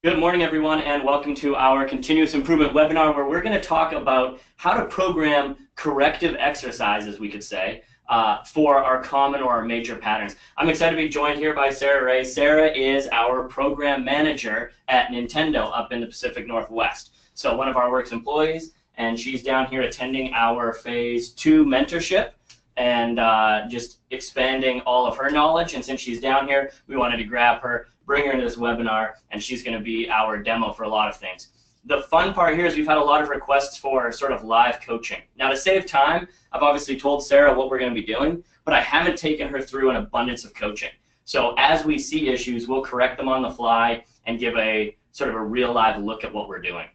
Good morning, everyone, and welcome to our continuous improvement webinar where we're going to talk about how to program corrective exercises, we could say, for our common or our major patterns. I'm excited to be joined here by Sarah Ray. Sarah is our program manager at Nintendo up in the Pacific Northwest. So one of our Works employees, and she's down here attending our Phase 2 mentorship and just expanding all of her knowledge. And since she's down here, we wanted to grab her, bring her into this webinar, and she's going to be our demo for a lot of things. The fun part here is we've had a lot of requests for sort of live coaching. Now, to save time, I've obviously told Sarah what we're going to be doing, but I haven't taken her through an abundance of coaching. So as we see issues, we'll correct them on the fly and give a sort of a real live look at what we're doing.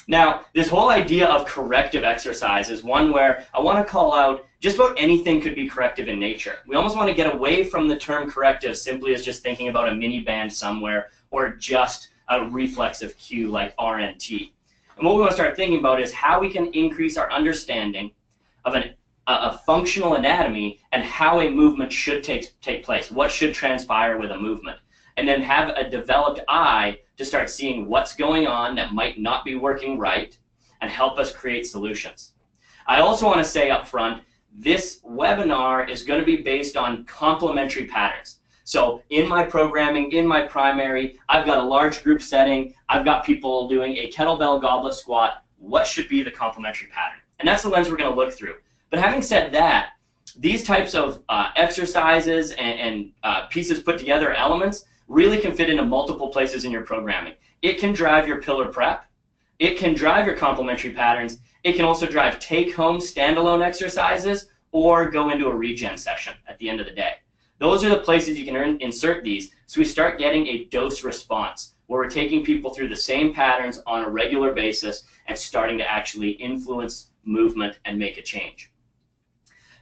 Now, this whole idea of corrective exercise is one where I want to call out just about anything could be corrective in nature. We almost want to get away from the term corrective simply as just thinking about a mini band somewhere or just a reflexive cue like RNT. And what we want to start thinking about is how we can increase our understanding of a functional anatomy and how a movement should take place, what should transpire with a movement, and then have a developed eye to start seeing what's going on that might not be working right and help us create solutions. I also want to say up front, this webinar is going to be based on complementary patterns. So in my programming, in my primary, I've got a large group setting. I've got people doing a kettlebell goblet squat. What should be the complementary pattern? And that's the lens we're going to look through. But having said that, these types of exercises and pieces put together, elements, really can fit into multiple places in your programming. It can drive your pillar prep. It can drive your complementary patterns. It can also drive take-home standalone exercises or go into a regen session at the end of the day. Those are the places you can insert these so we start getting a dose response where we're taking people through the same patterns on a regular basis and starting to actually influence movement and make a change.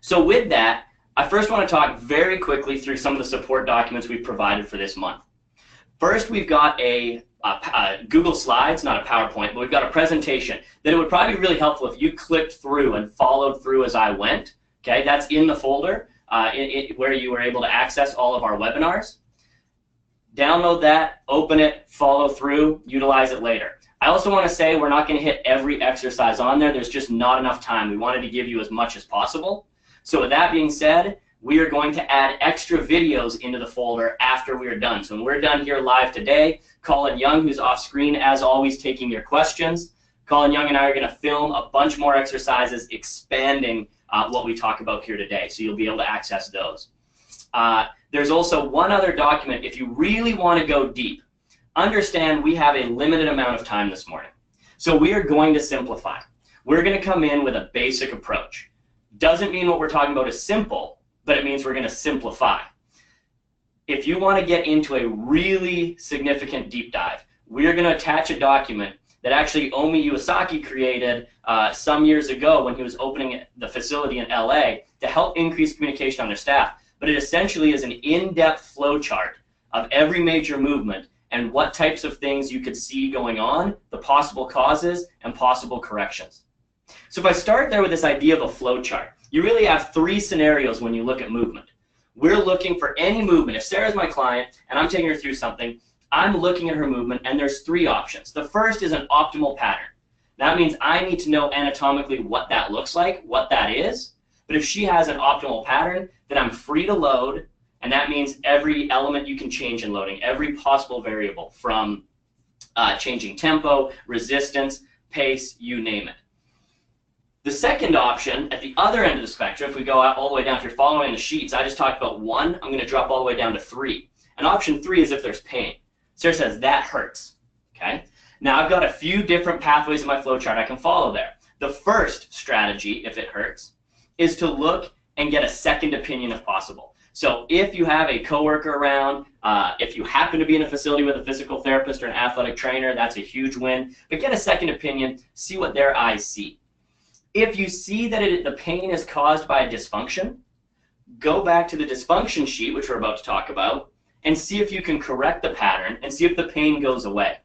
So with that, I first want to talk very quickly through some of the support documents we've provided for this month. First, we've got a Google Slides, not a PowerPoint, but we've got a presentation that it would probably be really helpful if you clicked through and followed through as I went. Okay, that's in the folder where you were able to access all of our webinars. Download that, open it, follow through, utilize it later. I also want to say we're not going to hit every exercise on there. There's just not enough time. We wanted to give you as much as possible. So with that being said, we are going to add extra videos into the folder after we are done. So when we're done here live today, Colin Young, who's off screen as always taking your questions, Colin Young and I are going to film a bunch more exercises expanding what we talk about here today. So you'll be able to access those. There's also one other document if you really want to go deep. Understand we have a limited amount of time this morning. So we are going to simplify. We're going to come in with a basic approach. Doesn't mean what we're talking about is simple, but it means we're going to simplify. If you want to get into a really significant deep dive, we're going to attach a document that actually Omi Iwasaki created some years ago when he was opening the facility in LA to help increase communication on their staff. But it essentially is an in-depth flow chart of every major movement and what types of things you could see going on, the possible causes, and possible corrections. So if I start there with this idea of a flow chart, you really have three scenarios when you look at movement. We're looking for any movement. If Sarah's my client and I'm taking her through something, I'm looking at her movement and there's three options. The first is an optimal pattern. That means I need to know anatomically what that looks like, what that is. But if she has an optimal pattern, then I'm free to load, and that means every element you can change in loading, every possible variable from changing tempo, resistance, pace, you name it. The second option, at the other end of the spectrum, if we go out all the way down, if you're following the sheets, I just talked about one, I'm going to drop all the way down to three. And option three is if there's pain. Sarah says, that hurts. Okay? Now, I've got a few different pathways in my flowchart I can follow there. The first strategy, if it hurts, is to look and get a second opinion if possible. So if you have a coworker around, if you happen to be in a facility with a physical therapist or an athletic trainer, that's a huge win. But get a second opinion, see what their eyes see. If you see that the pain is caused by a dysfunction, go back to the dysfunction sheet, which we're about to talk about, and see if you can correct the pattern and see if the pain goes away.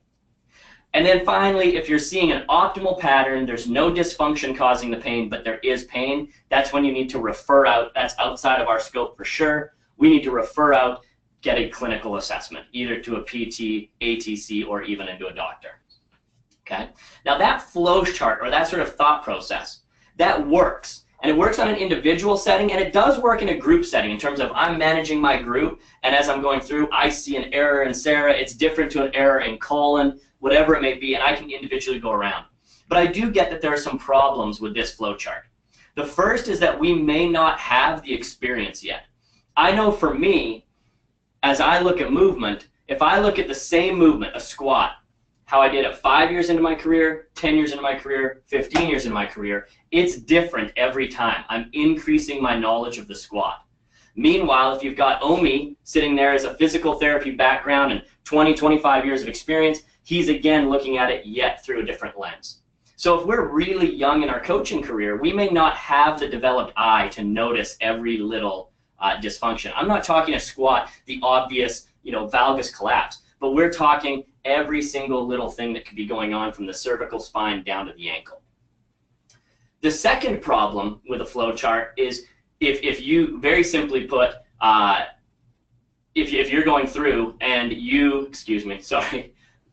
And then finally, if you're seeing an optimal pattern, there's no dysfunction causing the pain, but there is pain, that's when you need to refer out. That's outside of our scope for sure. We need to refer out get a clinical assessment, either to a PT, ATC, or even into a doctor. Okay? Now that flow chart, or that sort of thought process, that works. And it works on an individual setting, and it does work in a group setting in terms of I'm managing my group, and as I'm going through, I see an error in Sarah, it's different to an error in Colin, whatever it may be, and I can individually go around. But I do get that there are some problems with this flow chart. The first is that we may not have the experience yet. I know for me, as I look at movement, if I look at the same movement, a squat, how I did it 5 years into my career, 10 years into my career, 15 years into my career, it's different every time. I'm increasing my knowledge of the squat. Meanwhile, if you've got Omi sitting there as a physical therapy background and 20, 25 years of experience, he's again looking at it yet through a different lens. So if we're really young in our coaching career, we may not have the developed eye to notice every little dysfunction. I'm not talking a squat, the obvious, valgus collapse, but we're talking every single little thing that could be going on from the cervical spine down to the ankle. The second problem with a flow chart is if you, very simply put, if you're going through and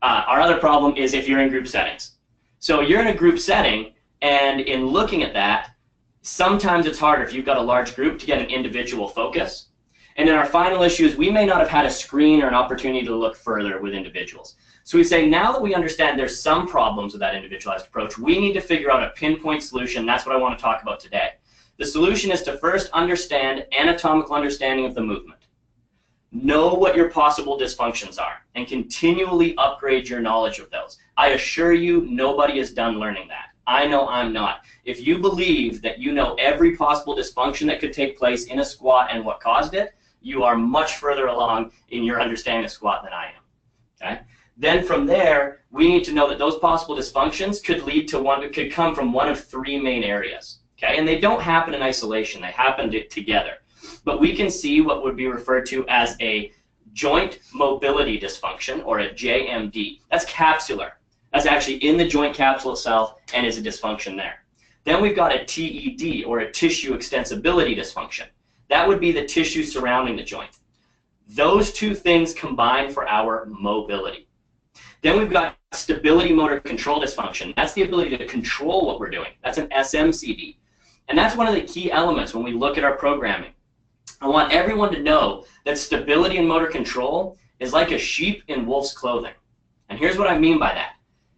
our other problem is if you're in group settings. So you're in a group setting, and in looking at that, sometimes it's harder if you've got a large group to get an individual focus. And in our final issues, we may not have had a screen or an opportunity to look further with individuals. So we say, now that we understand there's some problems with that individualized approach, we need to figure out a pinpoint solution. That's what I want to talk about today. The solution is to first understand anatomical understanding of the movement. Know what your possible dysfunctions are and continually upgrade your knowledge of those. I assure you, nobody is done learning that. I know I'm not. If you believe that you know every possible dysfunction that could take place in a squat and what caused it, you are much further along in your understanding of squat than I am. Okay? Then from there, we need to know that those possible dysfunctions could come from one of three main areas. Okay? And they don't happen in isolation. They happen together. But we can see what would be referred to as a joint mobility dysfunction, or a JMD. That's capsular. That's actually in the joint capsule itself and is a dysfunction there. Then we've got a TED, or a tissue extensibility dysfunction. That would be the tissue surrounding the joint. Those two things combine for our mobility. Then we've got stability motor control dysfunction. That's the ability to control what we're doing. That's an SMCD. And that's one of the key elements when we look at our programming. I want everyone to know that stability and motor control is like a sheep in wolf's clothing. And here's what I mean by that.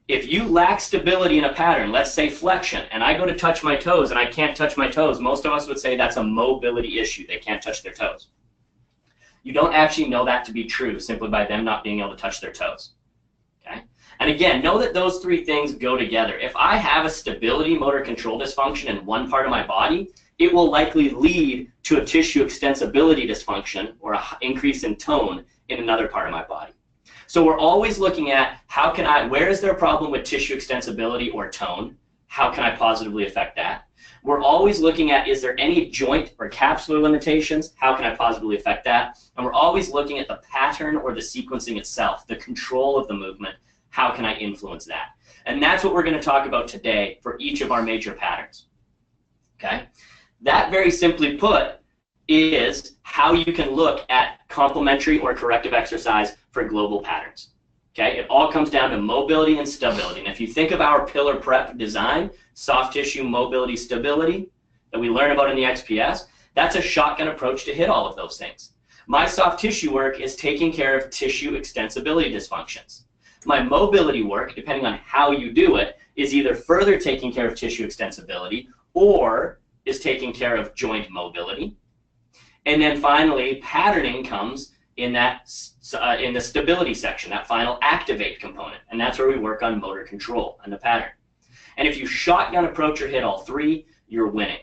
If you lack stability in a pattern, let's say flexion, and I go to touch my toes and I can't touch my toes, most of us would say that's a mobility issue. They can't touch their toes. You don't actually know that to be true simply by them not being able to touch their toes. Okay? And again, know that those three things go together. If I have a stability motor control dysfunction in one part of my body, it will likely lead to a tissue extensibility dysfunction, or an increase in tone in another part of my body. So we're always looking at where is there a problem with tissue extensibility or tone? How can I positively affect that? We're always looking at, is there any joint or capsular limitations? How can I positively affect that? And we're always looking at the pattern or the sequencing itself, the control of the movement. How can I influence that? And that's what we're going to talk about today for each of our major patterns. Okay? That, very simply put, is how you can look at complementary or corrective exercise for global patterns. Okay? It all comes down to mobility and stability. And if you think of our pillar prep design, soft tissue mobility stability, that we learn about in the XPS, that's a shotgun approach to hit all of those things. My soft tissue work is taking care of tissue extensibility dysfunctions. My mobility work, depending on how you do it, is either further taking care of tissue extensibility or is taking care of joint mobility. And then finally, patterning comes in in the stability section, that final activate component. And that's where we work on motor control and the pattern. And if you shotgun approach or hit all three, you're winning.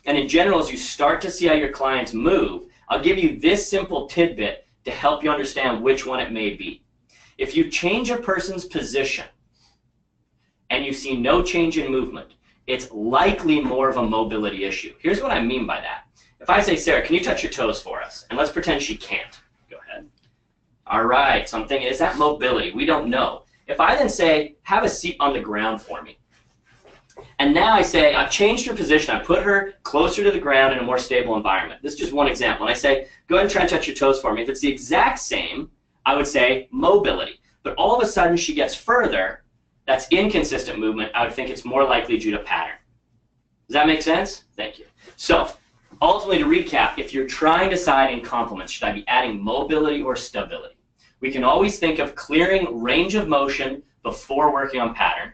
And in general, as you start to see how your clients move, I'll give you this simple tidbit to help you understand which one it may be. If you change a person's position and you see no change in movement, it's likely more of a mobility issue. Here's what I mean by that. If I say, Sarah, can you touch your toes for us? And let's pretend she can't. Go ahead. All right, so I'm thinking, is that mobility? We don't know. If I then say, have a seat on the ground for me, And now I say, I've changed her position. I put her closer to the ground in a more stable environment. This is just one example. And I say, go ahead and try and touch your toes for me. If it's the exact same, I would say mobility. But all of a sudden she gets further, that's inconsistent movement. I would think it's more likely due to pattern. Does that make sense? Thank you. So ultimately, to recap, if you're trying to decide in complements, should I be adding mobility or stability? We can always think of clearing range of motion before working on pattern.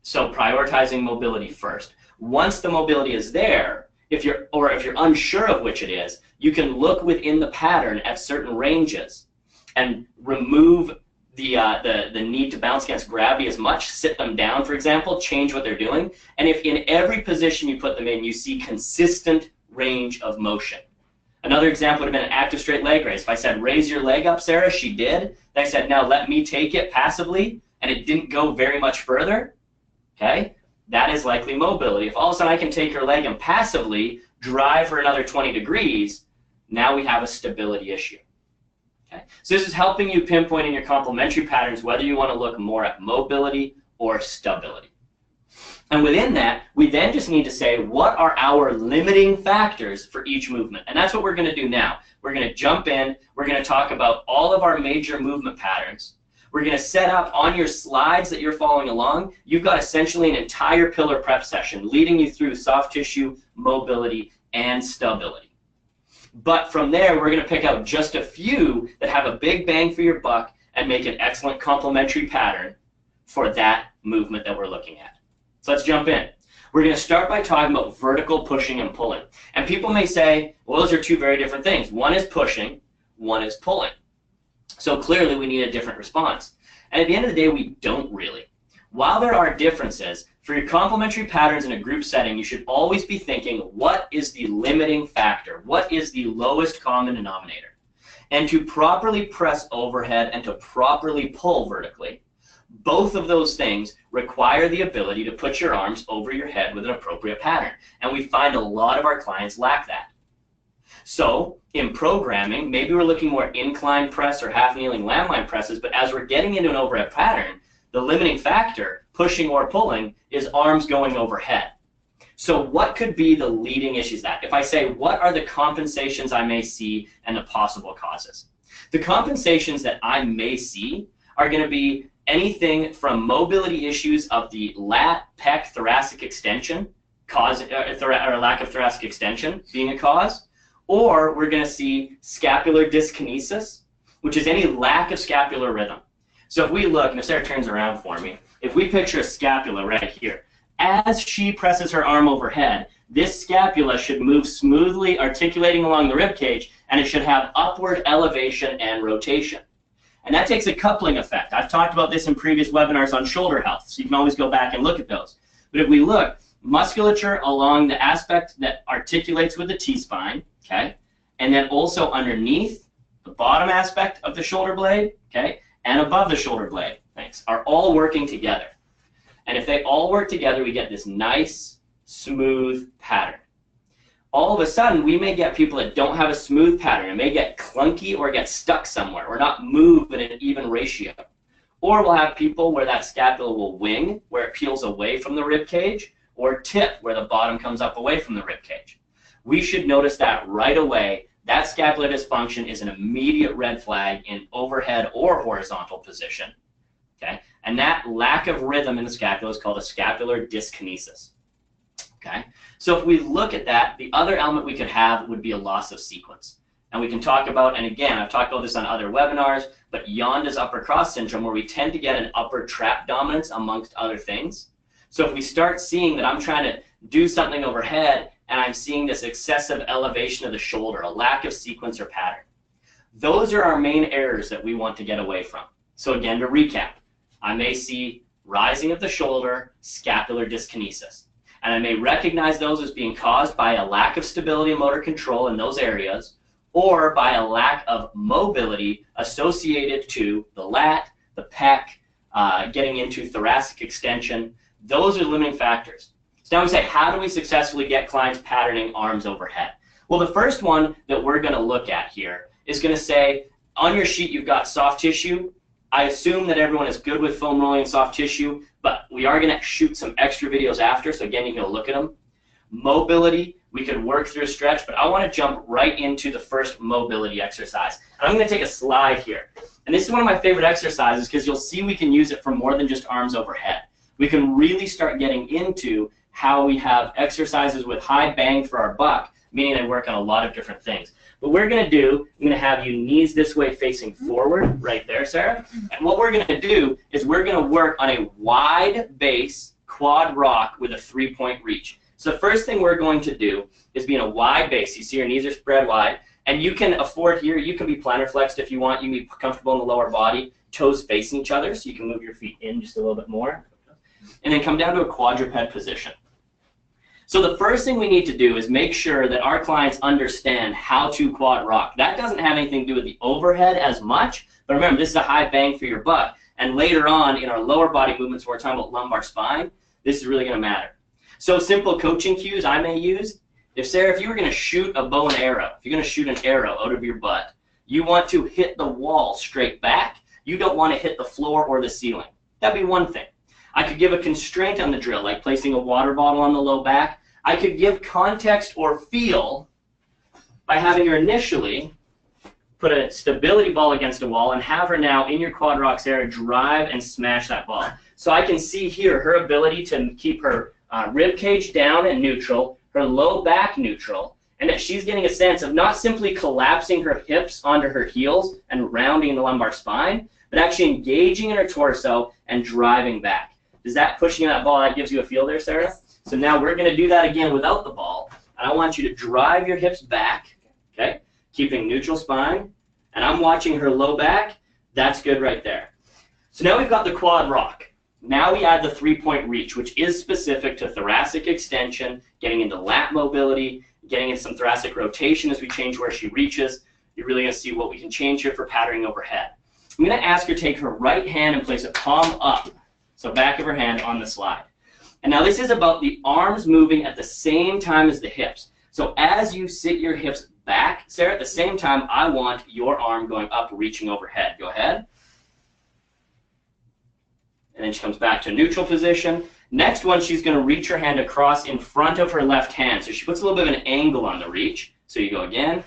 So prioritizing mobility first. Once the mobility is there, if you're unsure of which it is, you can look within the pattern at certain ranges and remove the need to bounce against gravity as much, sit them down, for example, change what they're doing. And if in every position you put them in, you see consistent range of motion. Another example would have been an active straight leg raise. If I said, raise your leg up, Sarah, she did. Then I said, now let me take it passively, and it didn't go very much further, okay? That is likely mobility. If all of a sudden I can take her leg and passively drive her another 20 degrees, now we have a stability issue. Okay. So this is helping you pinpoint in your complementary patterns whether you want to look more at mobility or stability. And within that, we then just need to say, what are our limiting factors for each movement? And that's what we're going to do now. We're going to jump in. We're going to talk about all of our major movement patterns. We're going to set up on your slides that you're following along. You've got essentially an entire pillar prep session leading you through soft tissue, mobility, and stability. But from there, we're going to pick out just a few that have a big bang for your buck and make an excellent complementary pattern for that movement that we're looking at. So let's jump in. We're going to start by talking about vertical pushing and pulling. And people may say, well, those are two very different things. One is pushing, one is pulling. So clearly we need a different response. And at the end of the day, we don't really. While there are differences, for your complementary patterns in a group setting, you should always be thinking, what is the limiting factor? What is the lowest common denominator? And to properly press overhead and to properly pull vertically, both of those things require the ability to put your arms over your head with an appropriate pattern. And we find a lot of our clients lack that. So in programming, maybe we're looking more incline press or half kneeling landline presses, but as we're getting into an overhead pattern, the limiting factor, pushing or pulling, is arms going overhead. So what could be the leading issues that? If I say, what are the compensations I may see and the possible causes? The compensations that I may see are going to be anything from mobility issues of the lat, pec, thoracic extension, or lack of thoracic extension being a cause, or we're going to see scapular dyskinesis, which is any lack of scapular rhythm. So if we look, and if Sarah turns around for me, if we picture a scapula right here, as she presses her arm overhead, this scapula should move smoothly, articulating along the rib cage, and it should have upward elevation and rotation. And that takes a coupling effect. I've talked about this in previous webinars on shoulder health, so you can always go back and look at those. But if we look, musculature along the aspect that articulates with the T-spine, okay, and then also underneath the bottom aspect of the shoulder blade, okay, and above the shoulder blade, thanks, are all working together. And if they all work together, we get this nice, smooth pattern. All of a sudden, we may get people that don't have a smooth pattern. It may get clunky or get stuck somewhere or not move in an even ratio. Or we'll have people where that scapula will wing, where it peels away from the rib cage, or tip, where the bottom comes up away from the rib cage. We should notice that right away. That scapular dysfunction is an immediate red flag in overhead or horizontal position. Okay? And that lack of rhythm in the scapula is called a scapular dyskinesis. Okay? So if we look at that, the other element we could have would be a loss of sequence. And we can talk about, and again, I've talked about this on other webinars, but Yonda's upper cross syndrome, where we tend to get an upper trap dominance amongst other things. So if we start seeing that I'm trying to do something overhead and I'm seeing this excessive elevation of the shoulder, a lack of sequence or pattern, those are our main errors that we want to get away from. So again, to recap, I may see rising of the shoulder, scapular dyskinesis. And I may recognize those as being caused by a lack of stability and motor control in those areas, or by a lack of mobility associated to the lat, the pec, getting into thoracic extension. Those are limiting factors. So now we say, how do we successfully get clients patterning arms overhead? Well, the first one that we're going to look at here is going to say, on your sheet you've got soft tissue. I assume that everyone is good with foam rolling and soft tissue, but we are going to shoot some extra videos after, so again, you can look at them. Mobility, we could work through a stretch, but I want to jump right into the first mobility exercise. And I'm going to take a slide here. And this is one of my favorite exercises because you'll see we can use it for more than just arms overhead. We can really start getting into how we have exercises with high bang for our buck, meaning they work on a lot of different things. But we're going to do, I'm going to have you knees this way facing forward, right there, Sarah. And what we're going to do is we're going to work on a wide base quad rock with a 3-point reach. So the first thing we're going to do is be in a wide base. You see your knees are spread wide. And you can afford here, you can be plantar flexed if you want. You can be comfortable in the lower body, toes facing each other, so you can move your feet in just a little bit more. And then come down to a quadruped position. So the first thing we need to do is make sure that our clients understand how to quad rock. That doesn't have anything to do with the overhead as much, but remember, this is a high bang for your buck. And later on in our lower body movements, where we're talking about lumbar spine, this is really going to matter. So simple coaching cues I may use. If Sarah, if you were going to shoot a bow and arrow, if you're going to shoot an arrow out of your butt, you want to hit the wall straight back. You don't want to hit the floor or the ceiling. That'd be one thing. I could give a constraint on the drill, like placing a water bottle on the low back. I could give context or feel by having her initially put a stability ball against a wall and have her now in your quad rock, Sarah, drive and smash that ball. So I can see here her ability to keep her rib cage down and neutral, her low back neutral, and that she's getting a sense of not simply collapsing her hips onto her heels and rounding the lumbar spine, but actually engaging in her torso and driving back. Does that pushing that ball, that gives you a feel there, Sarah? So now we're going to do that again without the ball. And I want you to drive your hips back, okay, keeping neutral spine. And I'm watching her low back. That's good right there. So now we've got the quad rock. Now we add the 3-point reach, which is specific to thoracic extension, getting into lat mobility, getting into some thoracic rotation as we change where she reaches. You're really going to see what we can change here for patterning overhead. I'm going to ask her to take her right hand and place a palm up, so back of her hand on the slide. And now this is about the arms moving at the same time as the hips. So as you sit your hips back, Sarah, at the same time, I want your arm going up, reaching overhead. Go ahead. And then she comes back to a neutral position. Next one, she's going to reach her hand across in front of her left hand. So she puts a little bit of an angle on the reach. So you go again.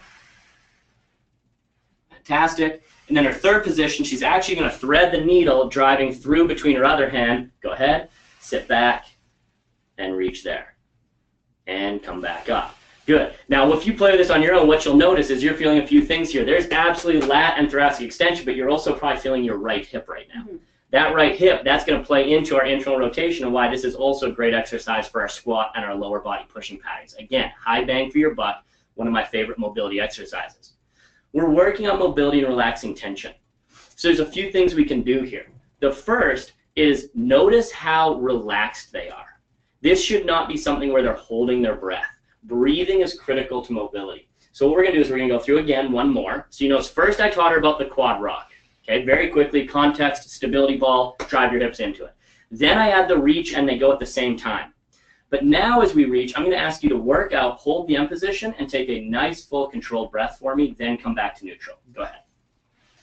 Fantastic. And then her third position, she's actually going to thread the needle driving through between her other hand. Go ahead. Sit back. And reach there, and come back up. Good. Now, if you play this on your own, what you'll notice is you're feeling a few things here. There's absolutely lat and thoracic extension, but you're also probably feeling your right hip right now. That right hip, that's going to play into our internal rotation and why this is also a great exercise for our squat and our lower body pushing patterns. Again, high bang for your buck, one of my favorite mobility exercises. We're working on mobility and relaxing tension. So there's a few things we can do here. The first is notice how relaxed they are. This should not be something where they're holding their breath. Breathing is critical to mobility. So what we're going to do is we're going to go through again one more. So you notice first I taught her about the quad rock. Okay, very quickly, context, stability ball, drive your hips into it. Then I add the reach and they go at the same time. But now as we reach, I'm going to ask you to work out, hold the M position, and take a nice full controlled breath for me, then come back to neutral. Go ahead.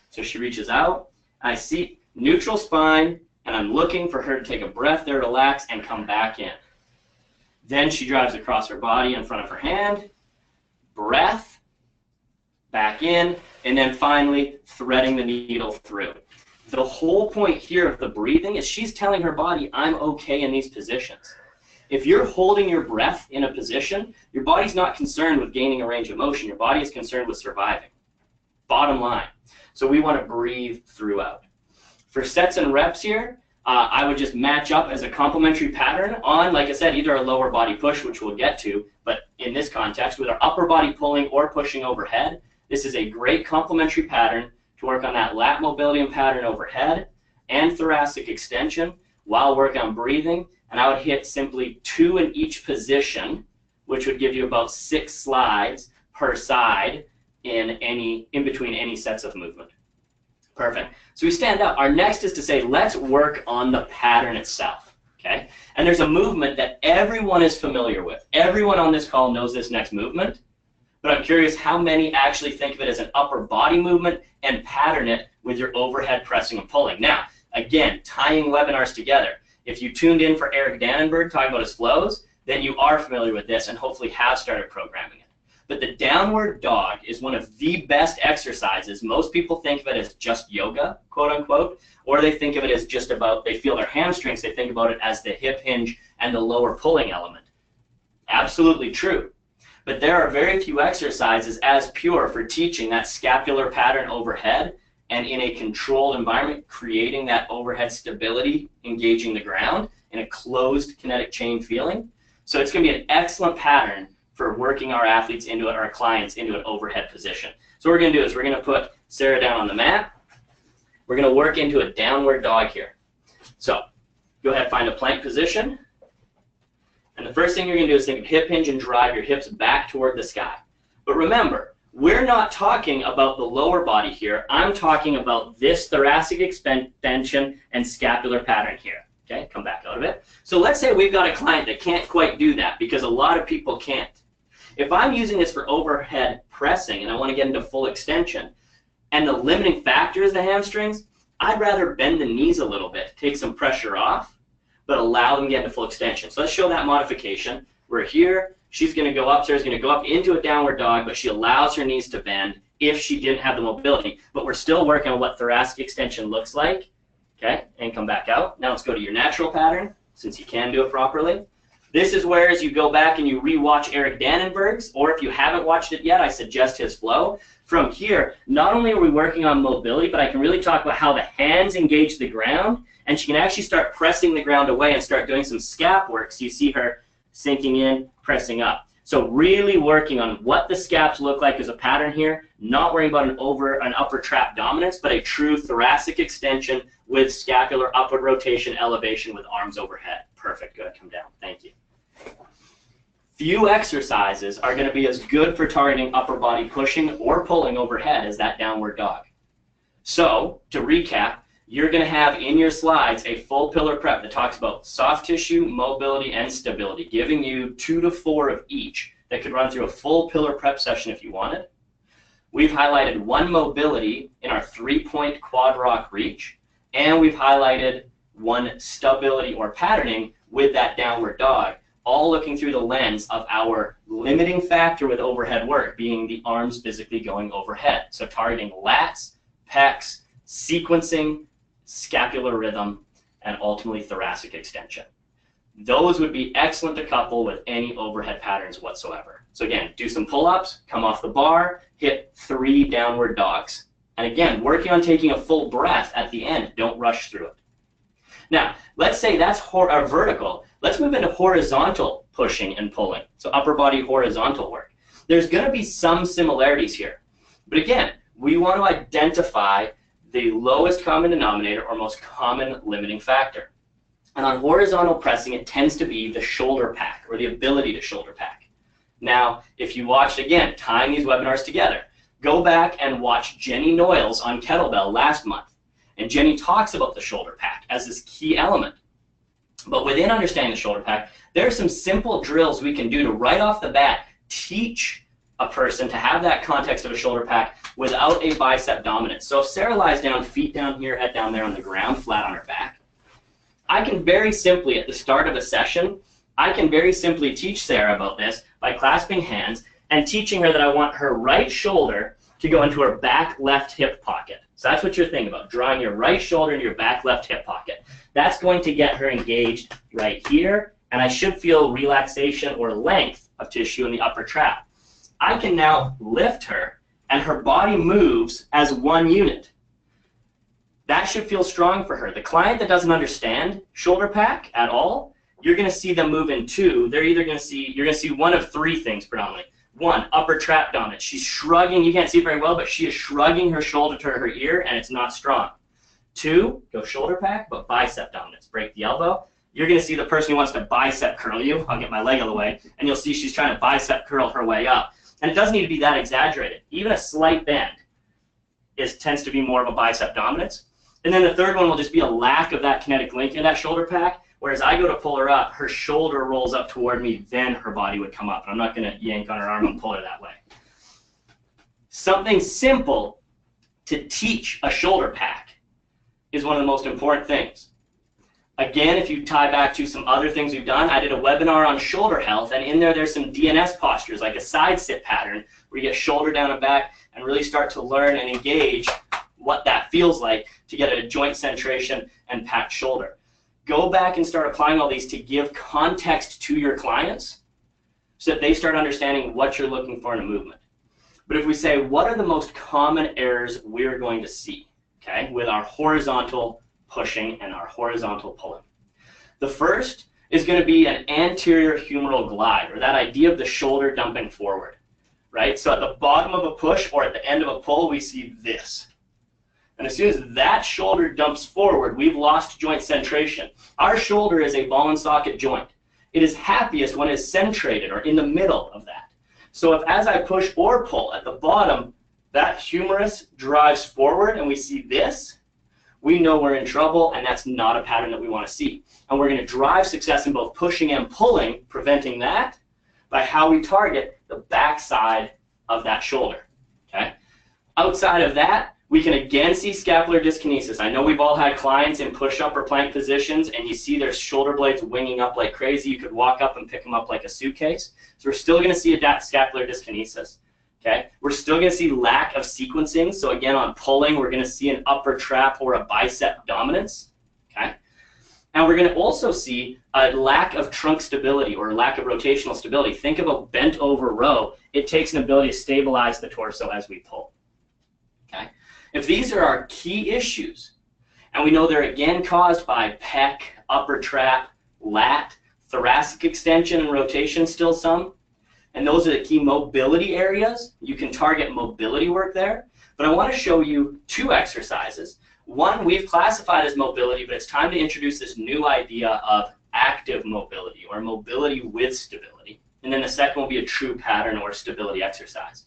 So she reaches out. I see neutral spine, and I'm looking for her to take a breath there, relax, and come back in. Then she drives across her body in front of her hand, breath, back in, and then finally threading the needle through. The whole point here of the breathing is she's telling her body, I'm okay in these positions. If you're holding your breath in a position, your body's not concerned with gaining a range of motion. Your body is concerned with surviving. Bottom line. So we want to breathe throughout. For sets and reps here, I would just match up as a complementary pattern on, like I said, either a lower body push, which we'll get to, but in this context, with our upper body pulling or pushing overhead, this is a great complementary pattern to work on that lat mobility and pattern overhead and thoracic extension while working on breathing. And I would hit simply 2 in each position, which would give you about 6 slides per side in between any sets of movement. Perfect. So we stand up. Our next is to say, let's work on the pattern itself, okay? And there's a movement that everyone is familiar with. Everyone on this call knows this next movement, but I'm curious how many actually think of it as an upper body movement and pattern it with your overhead pressing and pulling. Now, again, tying webinars together. If you tuned in for Eric Dannenberg talking about his flows, then you are familiar with this and hopefully have started programming it. But the downward dog is one of the best exercises. Most people think of it as just yoga, quote unquote, or they think of it as just about, they feel their hamstrings, they think about it as the hip hinge and the lower pulling element. Absolutely true. But there are very few exercises as pure for teaching that scapular pattern overhead and in a controlled environment, creating that overhead stability, engaging the ground in a closed kinetic chain feeling. So it's going to be an excellent pattern for working our athletes into it, our clients into an overhead position. So what we're going to do is we're going to put Sarah down on the mat. We're going to work into a downward dog here. So go ahead, find a plank position. And the first thing you're going to do is think of hip hinge and drive your hips back toward the sky. But remember, we're not talking about the lower body here. I'm talking about this thoracic extension and scapular pattern here. Okay, come back out of it. So let's say we've got a client that can't quite do that because a lot of people can't. If I'm using this for overhead pressing and I want to get into full extension, and the limiting factor is the hamstrings, I'd rather bend the knees a little bit, take some pressure off, but allow them to get into full extension. So let's show that modification. We're here. She's going to go up, Sarah's going to go up into a downward dog, but she allows her knees to bend if she didn't have the mobility. But we're still working on what thoracic extension looks like. Okay, and come back out. Now let's go to your natural pattern, since you can do it properly. This is where, as you go back and you re-watch Eric Dannenberg's, or if you haven't watched it yet, I suggest his flow. From here, not only are we working on mobility, but I can really talk about how the hands engage the ground, and she can actually start pressing the ground away and start doing some scap work. So you see her sinking in, pressing up. So really working on what the scaps look like as a pattern here, not worrying about an upper trap dominance, but a true thoracic extension with scapular upward rotation elevation with arms overhead. Perfect, good, come down, thank you. Few exercises are going to be as good for targeting upper body pushing or pulling overhead as that downward dog. So, to recap, you're going to have in your slides a full pillar prep that talks about soft tissue, mobility, and stability, giving you 2 to 4 of each that could run through a full pillar prep session if you wanted. We've highlighted 1 mobility in our 3-point quad rock reach, and we've highlighted 1 stability or patterning with that downward dog, all looking through the lens of our limiting factor with overhead work being the arms physically going overhead. So targeting lats, pecs, sequencing, scapular rhythm, and ultimately thoracic extension. Those would be excellent to couple with any overhead patterns whatsoever. So again, do some pull-ups, come off the bar, hit 3 downward dogs. And again, working on taking a full breath at the end. Don't rush through it. Now, let's say that's vertical. Let's move into horizontal pushing and pulling. So upper body horizontal work. There's going to be some similarities here. But again, we want to identify the lowest common denominator or most common limiting factor. And on horizontal pressing, it tends to be the shoulder pack or the ability to shoulder pack. Now, if you watched, again, tying these webinars together, go back and watch Jenny Noyles on kettlebell last month. And Jenny talks about the shoulder pack as this key element. But within understanding the shoulder pack, there are some simple drills we can do to right off the bat teach a person to have that context of a shoulder pack without a bicep dominance. So if Sarah lies down, feet down here, head down there on the ground, flat on her back, I can very simply, at the start of a session, I can very simply teach Sarah about this by clasping hands and teaching her that I want her right shoulder to go into her back left hip pocket. So that's what you're thinking about, drawing your right shoulder into your back left hip pocket. That's going to get her engaged right here, and I should feel relaxation or length of tissue in the upper trap. I can now lift her, and her body moves as one unit. That should feel strong for her. The client that doesn't understand shoulder pack at all, you're going to see them move in 2. They're either going to see, you're going to see one of 3 things predominantly. 1, upper trap dominance. She's shrugging, you can't see it very well, but she is shrugging her shoulder to her ear, and it's not strong. 2, go shoulder pack, but bicep dominance. Break the elbow. You're going to see the person who wants to bicep curl you. I'll get my leg out of the way, and you'll see she's trying to bicep curl her way up. And it doesn't need to be that exaggerated. Even a slight bend tends to be more of a bicep dominance. And then the third one will just be a lack of that kinetic link in that shoulder pack, whereas I go to pull her up, her shoulder rolls up toward me, then her body would come up. And I'm not going to yank on her arm and pull her that way. Something simple to teach a shoulder pack is one of the most important things. Again, if you tie back to some other things we've done, I did a webinar on shoulder health, and in there's some DNS postures, like a side sit pattern, where you get shoulder down and back and really start to learn and engage what that feels like to get a joint centration and packed shoulder. Go back and start applying all these to give context to your clients so that they start understanding what you're looking for in a movement. But if we say, what are the most common errors we're going to see, okay, with our horizontal pushing and our horizontal pulling? The first is going to be an anterior humeral glide, or that idea of the shoulder dumping forward, right? So at the bottom of a push or at the end of a pull, we see this. And as soon as that shoulder dumps forward, we've lost joint centration. Our shoulder is a ball and socket joint. It is happiest when it's centrated or in the middle of that. So if as I push or pull at the bottom, that humerus drives forward and we see this, we know we're in trouble, and that's not a pattern that we want to see. And we're going to drive success in both pushing and pulling, preventing that, by how we target the backside of that shoulder. Okay? Outside of that, we can again see scapular dyskinesis. I know we've all had clients in push-up or plank positions, and you see their shoulder blades winging up like crazy. You could walk up and pick them up like a suitcase. So we're still going to see scapular dyskinesis. Okay? We're still going to see lack of sequencing. So again, on pulling, we're going to see an upper trap or a bicep dominance. Okay? And we're going to also see a lack of trunk stability or lack of rotational stability. Think of a bent over row. It takes an ability to stabilize the torso as we pull. Okay? If these are our key issues, and we know they're again caused by pec, upper trap, lat, thoracic extension and rotation still some, and those are the key mobility areas, you can target mobility work there. But I want to show you two exercises. One we've classified as mobility, but it's time to introduce this new idea of active mobility or mobility with stability. And then the second will be a true pattern or stability exercise.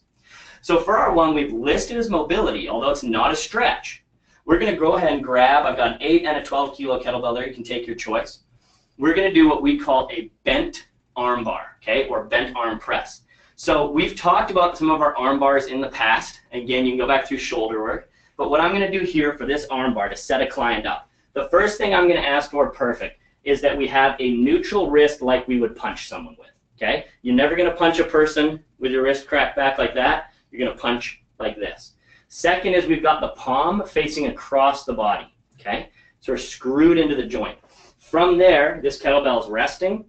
So for our one we've listed as mobility, although it's not a stretch, we're going to go ahead and grab, I've got an 8 and a 12 kilo kettlebell there, you can take your choice. We're going to do what we call a bent arm bar, okay, or bent arm press. So we've talked about some of our arm bars in the past. Again, you can go back through shoulder work. But what I'm going to do here for this arm bar to set a client up, the first thing I'm going to ask for, perfect, is that we have a neutral wrist like we would punch someone with, okay? You're never going to punch a person with your wrist cracked back like that. You're going to punch like this. Second is we've got the palm facing across the body, okay? So we're screwed into the joint. From there, this kettlebell is resting,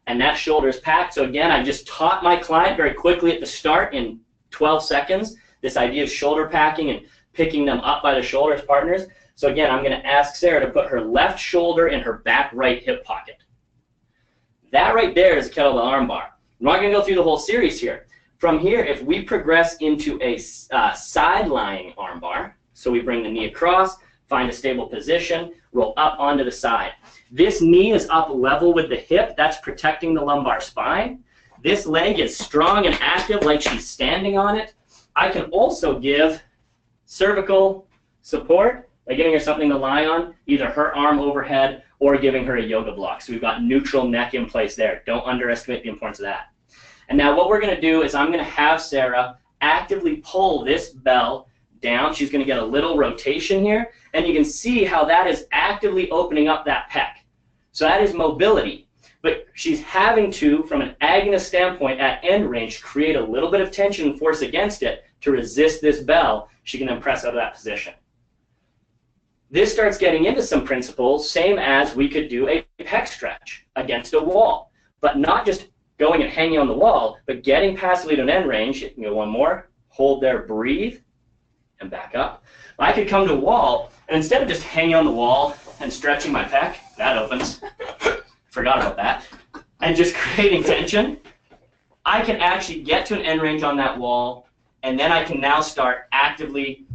and that shoulder is packed. So again, I just taught my client very quickly at the start in 12 seconds this idea of shoulder packing and picking them up by the shoulder as partners. So again, I'm going to ask Sarah to put her left shoulder in her back right hip pocket. That right there is a kettlebell arm bar. I'm not going to go through the whole series here. From here, if we progress into a side-lying arm bar, so we bring the knee across, find a stable position, roll up onto the side. This knee is up level with the hip. That's protecting the lumbar spine. This leg is strong and active like she's standing on it. I can also give cervical support by giving her something to lie on, either her arm overhead or giving her a yoga block. So we've got neutral neck in place there. Don't underestimate the importance of that. And now what we're going to do is I'm going to have Sarah actively pull this bell down. She's going to get a little rotation here, and you can see how that is actively opening up that pec. So that is mobility. But she's having to, from an agonist standpoint at end range, create a little bit of tension and force against it to resist this bell. She can then press out of that position. This starts getting into some principles, same as we could do a pec stretch against a wall, but not just going and hanging on the wall, but getting passively to an end range. You can go one more, hold there, breathe, and back up. I could come to a wall, and instead of just hanging on the wall and stretching my pec, that opens, forgot about that, and just creating tension, I can actually get to an end range on that wall, and then I can now start actively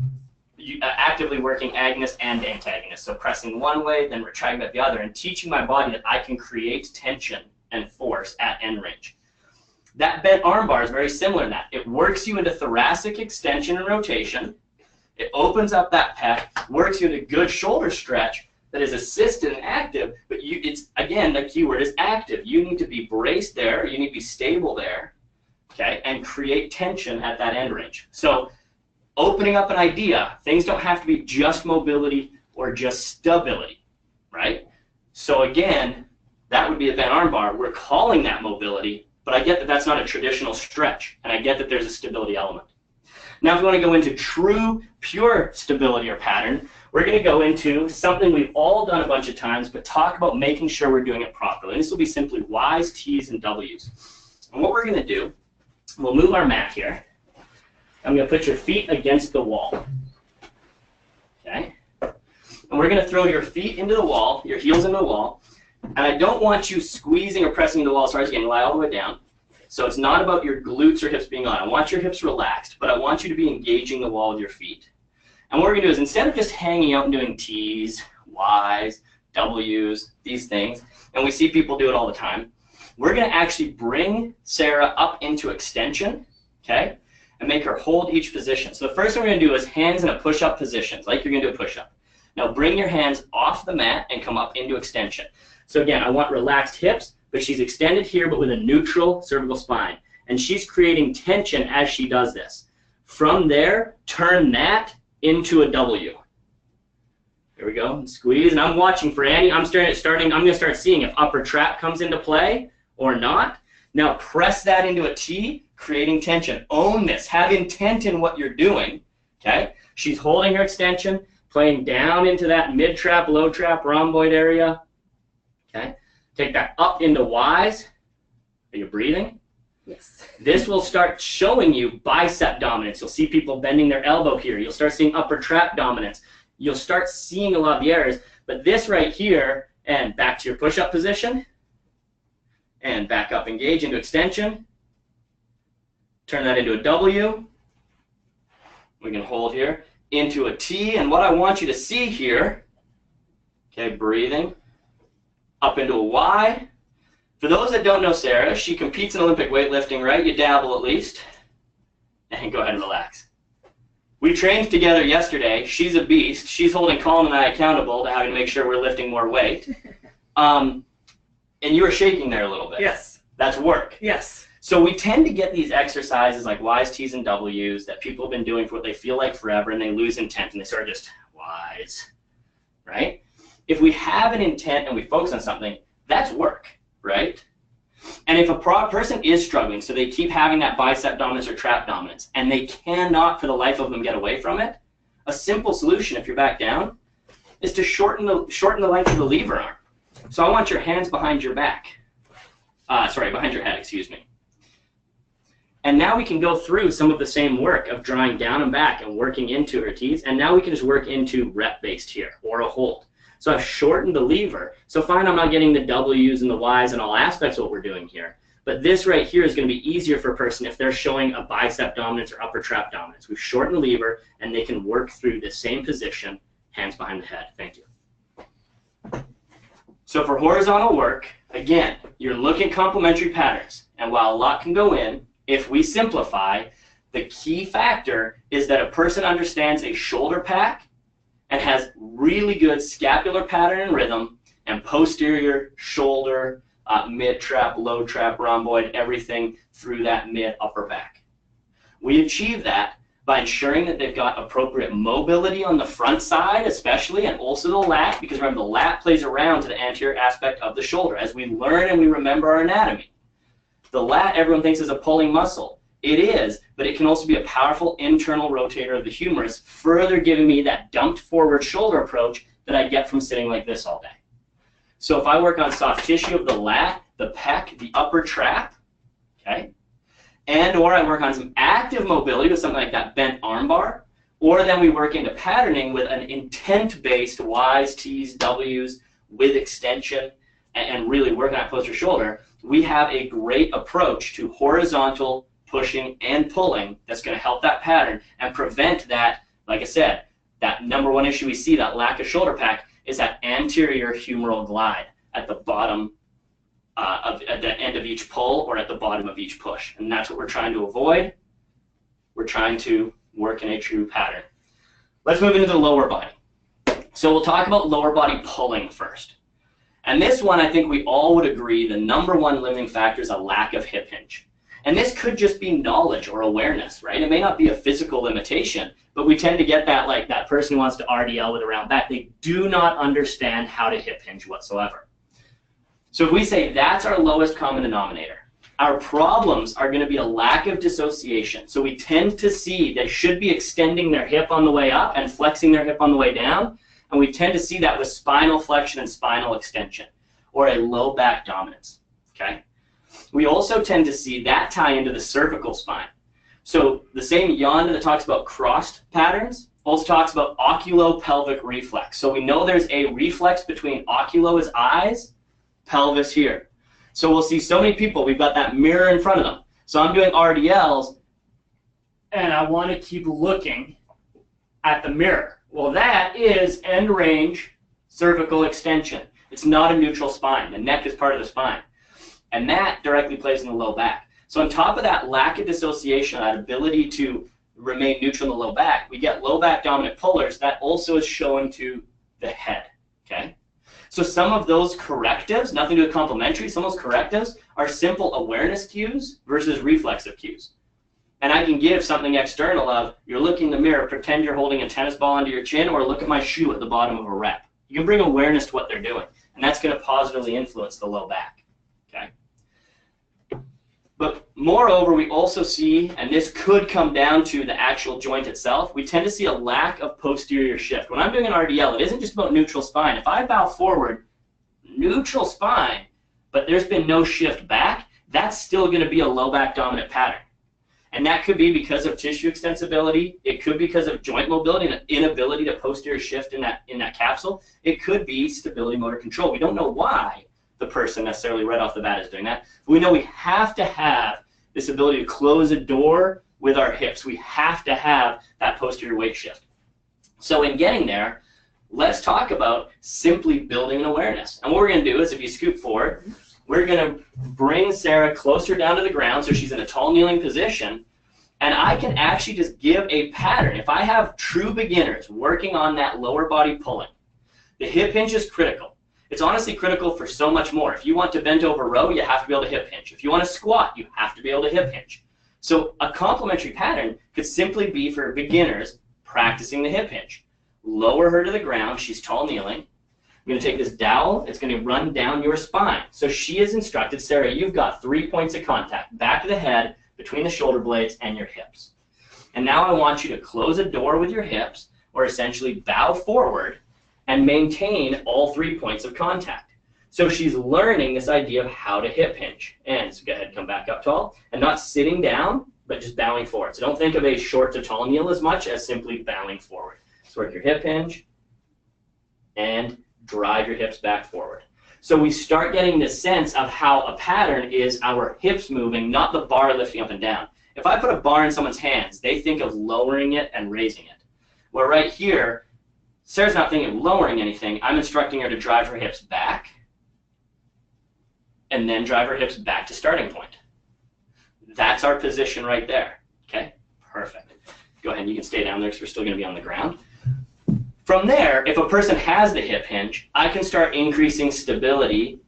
working agonist and antagonist. So pressing one way, then retracting at the other, and teaching my body that I can create tension and force at end range. That bent arm bar is very similar in that. It works you into thoracic extension and rotation. It opens up that pec, works you into good shoulder stretch that is assisted and active, but it's, again, the key word is active. You need to be braced there. You need to be stable there. okay, and create tension at that end range. So opening up an idea, things don't have to be just mobility or just stability, right? So again, that would be a bent arm bar. We're calling that mobility, but I get that that's not a traditional stretch, and I get that there's a stability element. Now, if we want to go into true, pure stability or pattern, we're going to go into something we've all done a bunch of times, but talk about making sure we're doing it properly. And this will be simply Y's, T's, and W's. And what we're going to do, we'll move our mat here. I'm going to put your feet against the wall. Okay? And we're going to throw your feet into the wall, your heels into the wall. And I don't want you squeezing or pressing into the wall as hard as you can. Lie all the way down. So it's not about your glutes or hips being on. I want your hips relaxed, but I want you to be engaging the wall with your feet. And what we're going to do is, instead of just hanging out and doing T's, Y's, W's, these things, and we see people do it all the time, we're going to actually bring Sarah up into extension, okay, and make her hold each position. So the first thing we're going to do is hands in a push-up position, like you're going to do a push-up. Now bring your hands off the mat and come up into extension. So again, I want relaxed hips, but she's extended here, but with a neutral cervical spine. And she's creating tension as she does this. From there, turn that into a W. There we go. Squeeze, and I'm watching for Annie. I'm going to start seeing if upper trap comes into play or not. Now press that into a T, creating tension. Own this. Have intent in what you're doing. Okay? She's holding her extension, playing down into that mid trap, low trap, rhomboid area. Okay? Take that up into Y's. Are you breathing? Yes. This will start showing you bicep dominance. You'll see people bending their elbow here. You'll start seeing upper trap dominance. You'll start seeing a lot of the errors. But this right here, and back to your push-up position, and back up, engage into extension. Turn that into a W. We can hold here. Into a T. And what I want you to see here, okay, breathing, up into a Y. For those that don't know Sarah, she competes in Olympic weightlifting, right? You dabble at least. And go ahead and relax. We trained together yesterday. She's a beast. She's holding Colin and I accountable to having to make sure we're lifting more weight. And you were shaking there a little bit. Yes. That's work. Yes. So we tend to get these exercises like Y's, T's, and W's that people have been doing for what they feel like forever, and they lose intent, and they sort of just Y's, right? If we have an intent and we focus on something, that's work, right? And if a person is struggling, so they keep having that bicep dominance or trap dominance, and they cannot for the life of them get away from it, a simple solution, if you're back down, is to shorten the length of the lever arm. So I want your hands behind your back. Behind your head, excuse me. And now we can go through some of the same work of drawing down and back and working into her T's, and now we can just work into rep-based here, or a hold. So I've shortened the lever. So fine, I'm not getting the W's and the Y's and all aspects of what we're doing here. But this right here is going to be easier for a person if they're showing a bicep dominance or upper trap dominance. We've shortened the lever, and they can work through the same position, hands behind the head. Thank you. So for horizontal work, again, you're looking at complementary patterns. And while a lot can go in, if we simplify, the key factor is that a person understands a shoulder pack and has really good scapular pattern and rhythm, and posterior shoulder, mid trap, low trap, rhomboid, everything through that mid upper back. We achieve that by ensuring that they've got appropriate mobility on the front side, especially, and also the lat, because remember, the lat plays around to the anterior aspect of the shoulder as we learn and we remember our anatomy. The lat, everyone thinks, is a pulling muscle. It is, but it can also be a powerful internal rotator of the humerus, further giving me that dumped forward shoulder approach that I get from sitting like this all day. So if I work on soft tissue of the lat, the pec, the upper trap, okay, and or I work on some active mobility with something like that bent arm bar, or then we work into patterning with an intent-based Y's, T's, W's with extension and really working on posterior shoulder, we have a great approach to horizontal pushing and pulling that's going to help that pattern and prevent that, like I said, that number one issue we see, that lack of shoulder pack, is that anterior humeral glide at the bottom, at the end of each pull or at the bottom of each push. And that's what we're trying to avoid. We're trying to work in a true pattern. Let's move into the lower body. So we'll talk about lower body pulling first. And this one, I think we all would agree, the number one limiting factor is a lack of hip hinge. And this could just be knowledge or awareness, right? It may not be a physical limitation, but we tend to get that, like that person who wants to RDL with a round back, they do not understand how to hip hinge whatsoever. So if we say that's our lowest common denominator, our problems are going to be a lack of dissociation. So we tend to see they should be extending their hip on the way up and flexing their hip on the way down, and we tend to see that with spinal flexion and spinal extension, or a low back dominance, okay? We also tend to see that tie into the cervical spine. So the same yonder that talks about crossed patterns also talks about oculopelvic reflex. So we know there's a reflex between oculo is eyes, pelvis here. So we'll see so many people, we've got that mirror in front of them. So I'm doing RDLs, and I want to keep looking at the mirror. Well, that is end range cervical extension. It's not a neutral spine. The neck is part of the spine. And that directly plays in the low back. So on top of that lack of dissociation, that ability to remain neutral in the low back, we get low back dominant pullers. That also is showing to the head, okay? So some of those correctives, nothing to do with complementary, some of those correctives are simple awareness cues versus reflexive cues. And I can give something external of, you're looking in the mirror, pretend you're holding a tennis ball under your chin, or look at my shoe at the bottom of a rep. You can bring awareness to what they're doing, and that's going to positively influence the low back, okay? But moreover, we also see, and this could come down to the actual joint itself, we tend to see a lack of posterior shift. When I'm doing an RDL, it isn't just about neutral spine. If I bow forward, neutral spine, but there's been no shift back, that's still going to be a low back dominant pattern. And that could be because of tissue extensibility. It could be because of joint mobility and inability to posterior shift in that capsule. It could be stability motor control. We don't know why the person necessarily right off the bat is doing that. But we know we have to have this ability to close a door with our hips. We have to have that posterior weight shift. So in getting there, let's talk about simply building an awareness. And what we're going to do is, if you scoot forward, we're going to bring Sarah closer down to the ground so she's in a tall kneeling position, and I can actually just give a pattern. If I have true beginners working on that lower body pulling, the hip hinge is critical. It's honestly critical for so much more. If you want to bend over row, you have to be able to hip hinge. If you want to squat, you have to be able to hip hinge. So a complementary pattern could simply be for beginners practicing the hip hinge. Lower her to the ground. She's tall kneeling. I'm going to take this dowel. It's going to run down your spine. So she is instructed, Sarah, you've got 3 points of contact, back of the head, between the shoulder blades, and your hips. And now I want you to close a door with your hips, or essentially bow forward, and maintain all 3 points of contact. So she's learning this idea of how to hip hinge. And so go ahead and come back up tall, and not sitting down, but just bowing forward. So don't think of a short to tall kneel as much as simply bowing forward. So work your hip hinge, and drive your hips back forward. So we start getting this sense of how a pattern is our hips moving, not the bar lifting up and down. If I put a bar in someone's hands, they think of lowering it and raising it. Well, right here, Sarah's not thinking of lowering anything. I'm instructing her to drive her hips back and then drive her hips back to starting point. That's our position right there. Okay, perfect. Go ahead, and you can stay down there because we're still going to be on the ground. From there, if a person has the hip hinge, I can start increasing stability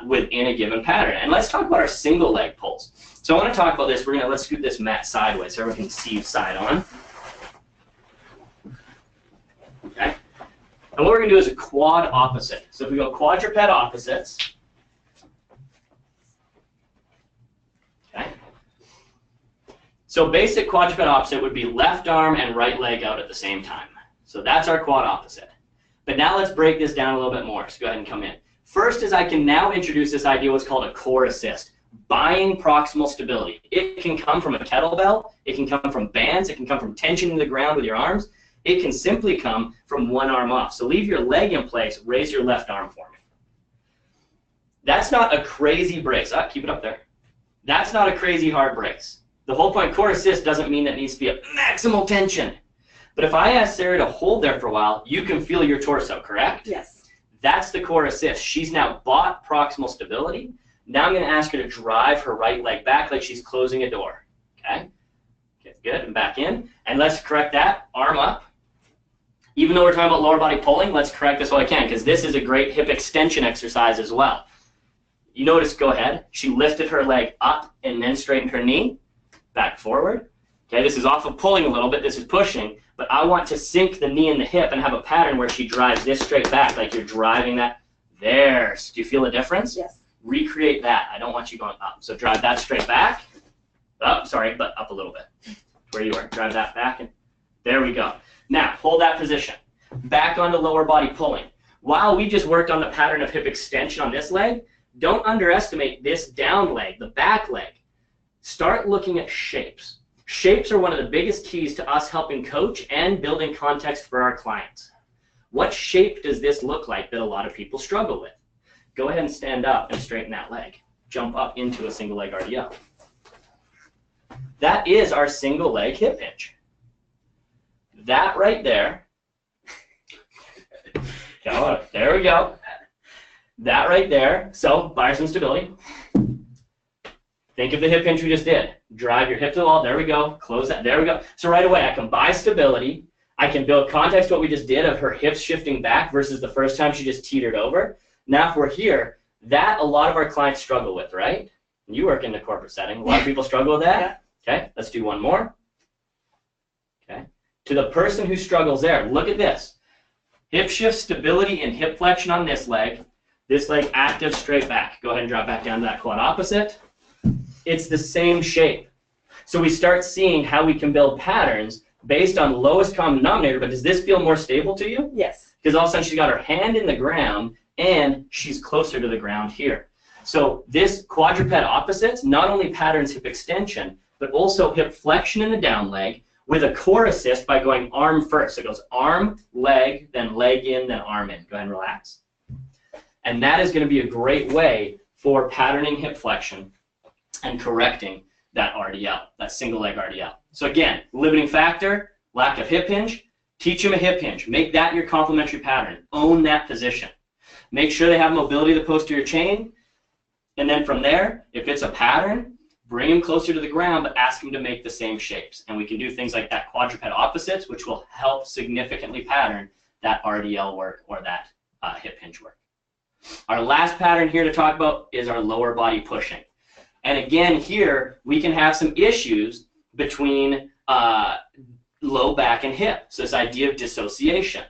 within a given pattern. And let's talk about our single leg pulls. So I want to talk about this. Let's scoot this mat sideways so everyone can see side on. Okay. And what we're going to do is a quad opposite. So if we go quadruped opposites, okay. So basic quadruped opposite would be left arm and right leg out at the same time. So that's our quad opposite. But now let's break this down a little bit more. So go ahead and come in. First is I can now introduce this idea what's called a core assist, buying proximal stability. It can come from a kettlebell. It can come from bands. It can come from tension in the ground with your arms. It can simply come from one arm off. So leave your leg in place. Raise your left arm for me. That's not a crazy brace. Keep it up there. That's not a crazy hard brace. The whole point, core assist doesn't mean that it needs to be a maximal tension. But if I ask Sarah to hold there for a while, you can feel your torso, correct? Yes. That's the core assist. She's now bought proximal stability. Now I'm going to ask her to drive her right leg back like she's closing a door. Okay? Get good and back in. And let's correct that. Arm up. Even though we're talking about lower body pulling, let's correct this while I can, because this is a great hip extension exercise as well. You notice, go ahead, she lifted her leg up and then straightened her knee, back forward. Okay, this is off of pulling a little bit, this is pushing, but I want to sink the knee in the hip and have a pattern where she drives this straight back, like you're driving that. There, do you feel a difference? Yes. Recreate that. I don't want you going up. So drive that straight back. Up, sorry, but up a little bit. Where you are. Drive that back. And there we go. Now, hold that position. Back onto lower body pulling. While we just worked on the pattern of hip extension on this leg, don't underestimate this down leg, the back leg. Start looking at shapes. Shapes are one of the biggest keys to us helping coach and building context for our clients. What shape does this look like that a lot of people struggle with? Go ahead and stand up and straighten that leg. Jump up into a single leg RDL. That is our single leg hip hinge. That right there. There we go. That right there. So, buy some stability. Think of the hip hinge we just did. Drive your hip to the wall. There we go. Close that. There we go. So right away, I can buy stability. I can build context what we just did of her hips shifting back versus the first time she just teetered over. Now if we're here, that a lot of our clients struggle with, right? You work in the corporate setting. A lot of people struggle with that. Yeah. Okay, let's do one more. Okay. To the person who struggles there, look at this. Hip shift, stability, and hip flexion on this leg. This leg active, straight back. Go ahead and drop back down to that quad opposite. It's the same shape. So we start seeing how we can build patterns based on lowest common denominator, but does this feel more stable to you? Yes. Because all of a sudden she's got her hand in the ground and she's closer to the ground here. So this quadruped opposites not only patterns hip extension, but also hip flexion in the down leg with a core assist by going arm first. So it goes arm, leg, then leg in, then arm in. Go ahead and relax. And that is going to be a great way for patterning hip flexion and correcting that RDL, that single leg RDL. So again, limiting factor, lack of hip hinge. Teach them a hip hinge. Make that your complementary pattern. Own that position. Make sure they have mobility of the posterior chain. And then from there, if it's a pattern, bring them closer to the ground, but ask them to make the same shapes. And we can do things like that quadruped opposites, which will help significantly pattern that RDL work or that hip hinge work. Our last pattern here to talk about is our lower body pushing. And again, here, we can have some issues between low back and hip. So this idea of dissociation.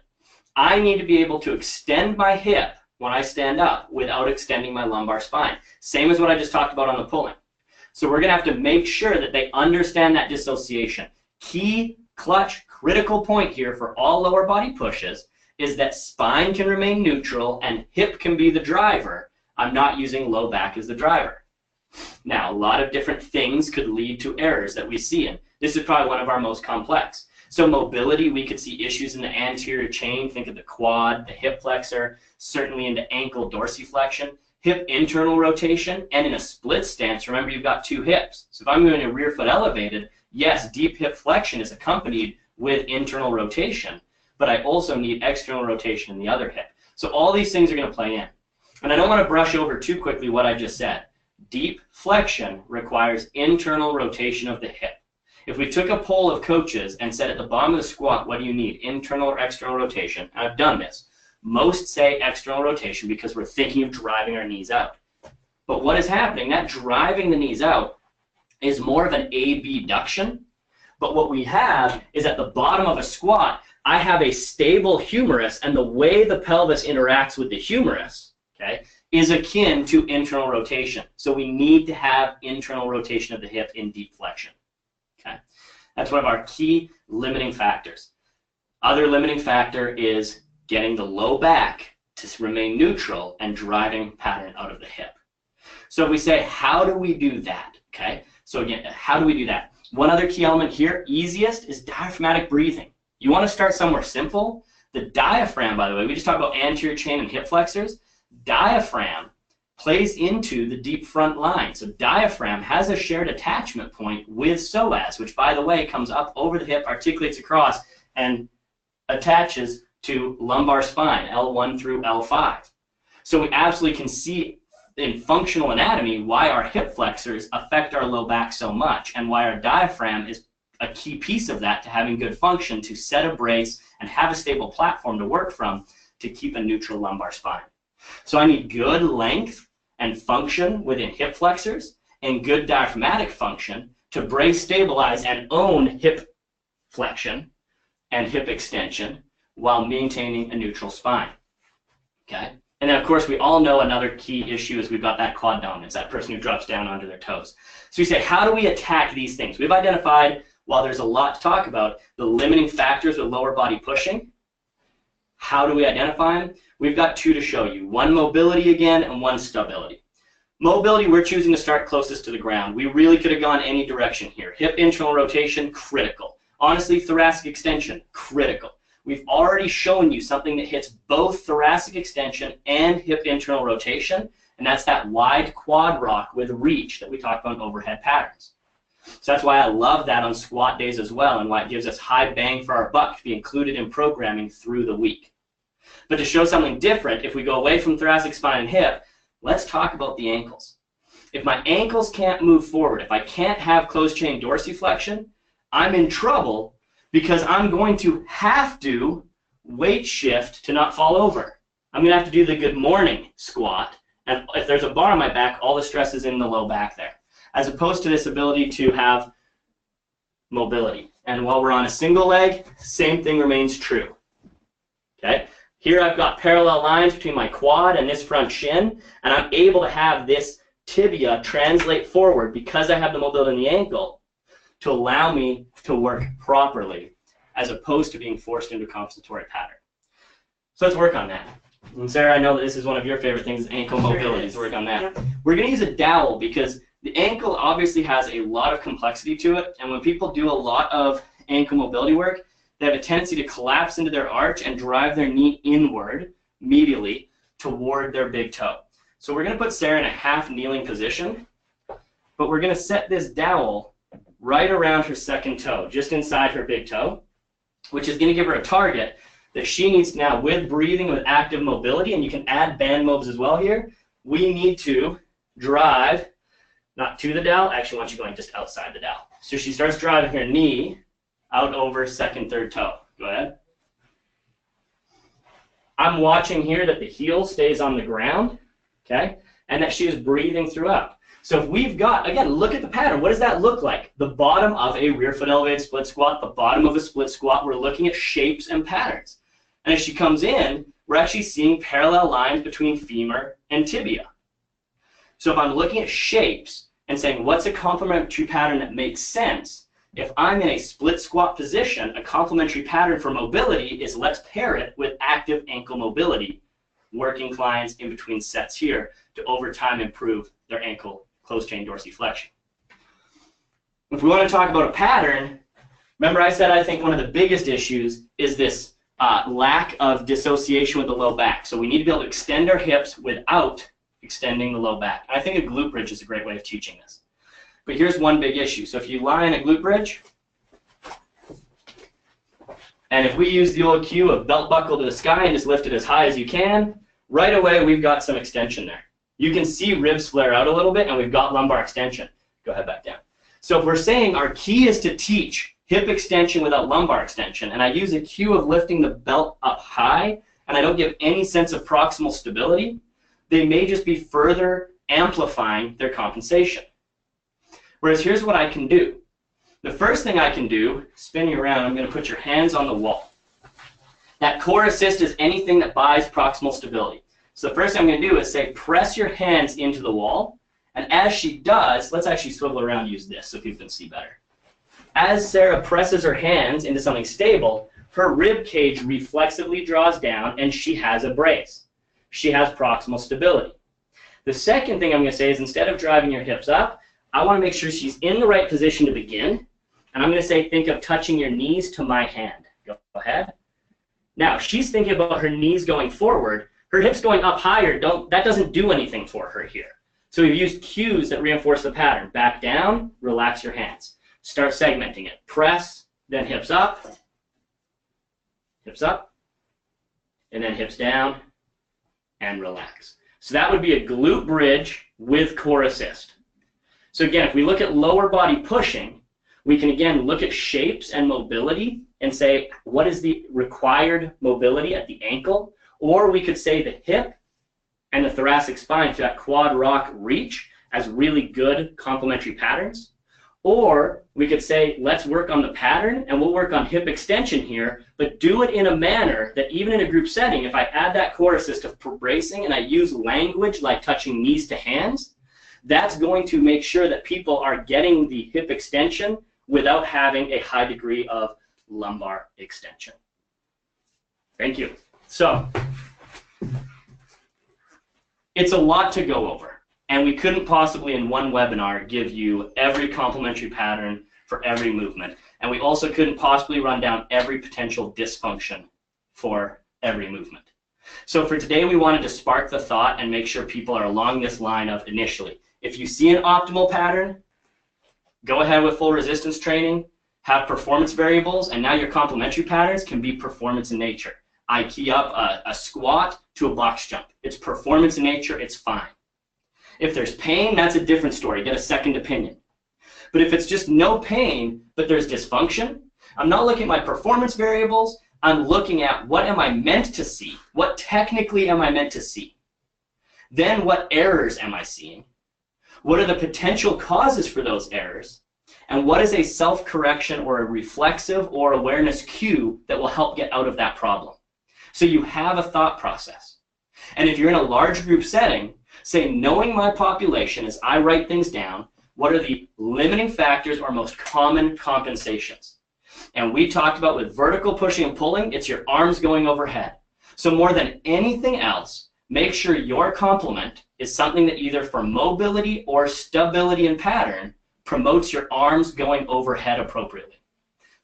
I need to be able to extend my hip when I stand up without extending my lumbar spine. Same as what I just talked about on the pulling. So we're going to have to make sure that they understand that dissociation. Key, clutch, critical point here for all lower body pushes is that spine can remain neutral and hip can be the driver. I'm not using low back as the driver. Now, a lot of different things could lead to errors that we see, and this is probably one of our most complex. So mobility, we could see issues in the anterior chain. Think of the quad, the hip flexor, certainly into ankle dorsiflexion. Hip internal rotation, and in a split stance, remember you've got two hips. So if I'm going to rear foot elevated, yes, deep hip flexion is accompanied with internal rotation, but I also need external rotation in the other hip. So all these things are going to play in. And I don't want to brush over too quickly what I just said. Deep flexion requires internal rotation of the hip. If we took a poll of coaches and said at the bottom of the squat, what do you need, internal or external rotation? And I've done this. Most say external rotation because we're thinking of driving our knees out. But what is happening, that driving the knees out is more of an abduction. But what we have is at the bottom of a squat, I have a stable humerus, and the way the pelvis interacts with the humerus, okay, is akin to internal rotation. So we need to have internal rotation of the hip in deep flexion. Okay? That's one of our key limiting factors. Other limiting factor is getting the low back to remain neutral and driving pattern out of the hip. So if we say, how do we do that? Okay? So again, how do we do that? One other key element here, easiest, is diaphragmatic breathing. You want to start somewhere simple. The diaphragm, by the way, we just talked about anterior chain and hip flexors. Diaphragm plays into the deep front line. So diaphragm has a shared attachment point with psoas, which, by the way, comes up over the hip, articulates across, and attaches to lumbar spine, L1 through L5. So we absolutely can see in functional anatomy why our hip flexors affect our low back so much and why our diaphragm is a key piece of that to having good function to set a brace and have a stable platform to work from to keep a neutral lumbar spine. So I need good length and function within hip flexors, and good diaphragmatic function to brace, stabilize, and own hip flexion and hip extension while maintaining a neutral spine. Okay? And then, of course, we all know another key issue is we've got that quad dominance, that person who drops down onto their toes. So we say, how do we attack these things? We've identified, while there's a lot to talk about, the limiting factors with lower body pushing. How do we identify them? We've got two to show you. One, mobility again, and one, stability. Mobility, we're choosing to start closest to the ground. We really could have gone any direction here. Hip internal rotation, critical. Honestly, thoracic extension, critical. We've already shown you something that hits both thoracic extension and hip internal rotation, and that's that wide quad rock with reach that we talked about in overhead patterns. So that's why I love that on squat days as well, and why it gives us high bang for our buck to be included in programming through the week. But to show something different, if we go away from thoracic spine and hip, let's talk about the ankles. If my ankles can't move forward, if I can't have closed chain dorsiflexion, I'm in trouble because I'm going to have to weight shift to not fall over. I'm going to have to do the good morning squat, and if there's a bar on my back, all the stress is in the low back there, as opposed to this ability to have mobility. And while we're on a single leg, same thing remains true. Okay? Here I've got parallel lines between my quad and this front shin, and I'm able to have this tibia translate forward because I have the mobility in the ankle to allow me to work properly, as opposed to being forced into a compensatory pattern. So let's work on that. And Sarah, I know that this is one of your favorite things, ankle mobility. Let's work on that. Yep. We're going to use a dowel because the ankle obviously has a lot of complexity to it, and when people do a lot of ankle mobility work, they have a tendency to collapse into their arch and drive their knee inward, medially, toward their big toe. So we're going to put Sarah in a half kneeling position, but we're going to set this dowel right around her second toe, just inside her big toe, which is going to give her a target that she needs now, with breathing, with active mobility, and you can add band mobs as well here. We need to drive, not to the dowel, actually I want you going just outside the dowel. So she starts driving her knee out over second, third toe. Go ahead. I'm watching here that the heel stays on the ground, okay, and that she is breathing throughout. So if we've got, again, look at the pattern. What does that look like? The bottom of a rear foot elevated split squat, the bottom of a split squat, we're looking at shapes and patterns. And as she comes in, we're actually seeing parallel lines between femur and tibia. So if I'm looking at shapes and saying, what's a complementary pattern that makes sense? If I'm in a split squat position, a complementary pattern for mobility is let's pair it with active ankle mobility, working clients in between sets here to over time improve their ankle closed chain dorsiflexion. If we want to talk about a pattern, remember I said I think one of the biggest issues is this lack of dissociation with the low back. So we need to be able to extend our hips without extending the low back. And I think a glute bridge is a great way of teaching this. But here's one big issue. So if you lie in a glute bridge, and if we use the old cue of belt buckle to the sky and just lift it as high as you can, right away we've got some extension there. You can see ribs flare out a little bit, and we've got lumbar extension. Go ahead back down. So if we're saying our key is to teach hip extension without lumbar extension, and I use a cue of lifting the belt up high, and I don't give any sense of proximal stability, they may just be further amplifying their compensation. Whereas here's what I can do. The first thing I can do, spin you around, I'm going to put your hands on the wall. That core assist is anything that buys proximal stability. So the first thing I'm going to do is say, press your hands into the wall, and as she does, let's actually swivel around and use this so people can see better. As Sarah presses her hands into something stable, her rib cage reflexively draws down, and she has a brace. She has proximal stability. The second thing I'm going to say is, instead of driving your hips up, I want to make sure she's in the right position to begin, and I'm going to say, think of touching your knees to my hand. Go ahead. Now, she's thinking about her knees going forward. Her hips going up higher, that doesn't do anything for her here. So we've used cues that reinforce the pattern. Back down, relax your hands. Start segmenting it. Press, then hips up, and then hips down, and relax. So that would be a glute bridge with core assist. So again, if we look at lower body pushing, we can again look at shapes and mobility and say, what is the required mobility at the ankle? Or we could say the hip and the thoracic spine to that quad rock reach as really good complementary patterns. Or we could say, let's work on the pattern and we'll work on hip extension here, but do it in a manner that even in a group setting, if I add that core assist of bracing and I use language like touching knees to hands, that's going to make sure that people are getting the hip extension without having a high degree of lumbar extension. Thank you. So, it's a lot to go over, and we couldn't possibly in one webinar give you every complementary pattern for every movement, and we also couldn't possibly run down every potential dysfunction for every movement. So for today, we wanted to spark the thought and make sure people are along this line of initially, if you see an optimal pattern, go ahead with full resistance training, have performance variables, and now your complementary patterns can be performance in nature. I key up a squat to a box jump. It's performance in nature, it's fine. If there's pain, that's a different story. Get a second opinion. But if it's just no pain, but there's dysfunction, I'm not looking at my performance variables, I'm looking at what am I meant to see? What technically am I meant to see? Then what errors am I seeing? What are the potential causes for those errors? And what is a self-correction or a reflexive or awareness cue that will help get out of that problem? So you have a thought process. And if you're in a large group setting, say, knowing my population as I write things down, what are the limiting factors or most common compensations? And we talked about with vertical pushing and pulling, it's your arms going overhead. So more than anything else, make sure your complement is something that either for mobility or stability and pattern promotes your arms going overhead appropriately.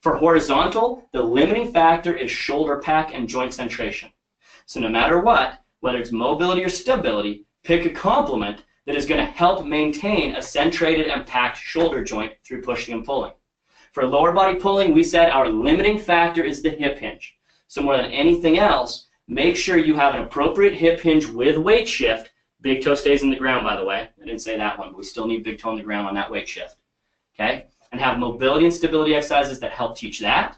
For horizontal, the limiting factor is shoulder pack and joint centration. So no matter what, whether it's mobility or stability, pick a complement that is going to help maintain a centrated and packed shoulder joint through pushing and pulling. For lower body pulling, we said our limiting factor is the hip hinge. So more than anything else, make sure you have an appropriate hip hinge with weight shift. Big toe stays in the ground, by the way. I didn't say that one, but we still need big toe in the ground on that weight shift. Okay? And have mobility and stability exercises that help teach that.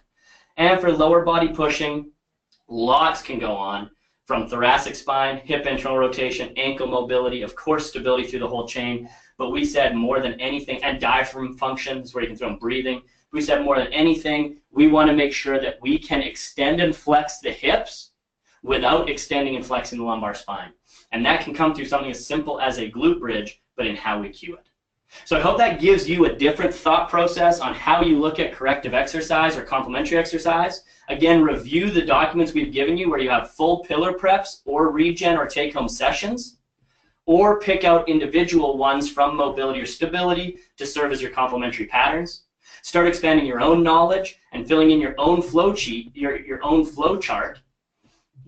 And for lower body pushing, lots can go on, from thoracic spine, hip internal rotation, ankle mobility, of course stability through the whole chain, but we said more than anything, and diaphragm function is where you can throw in breathing, we said more than anything, we want to make sure that we can extend and flex the hips without extending and flexing the lumbar spine. And that can come through something as simple as a glute bridge, but in how we cue it. So I hope that gives you a different thought process on how you look at corrective exercise or complementary exercise. Again, review the documents we've given you where you have full pillar preps or regen or take-home sessions, or pick out individual ones from mobility or stability to serve as your complementary patterns. Start expanding your own knowledge and filling in your own flow sheet, your own flow chart,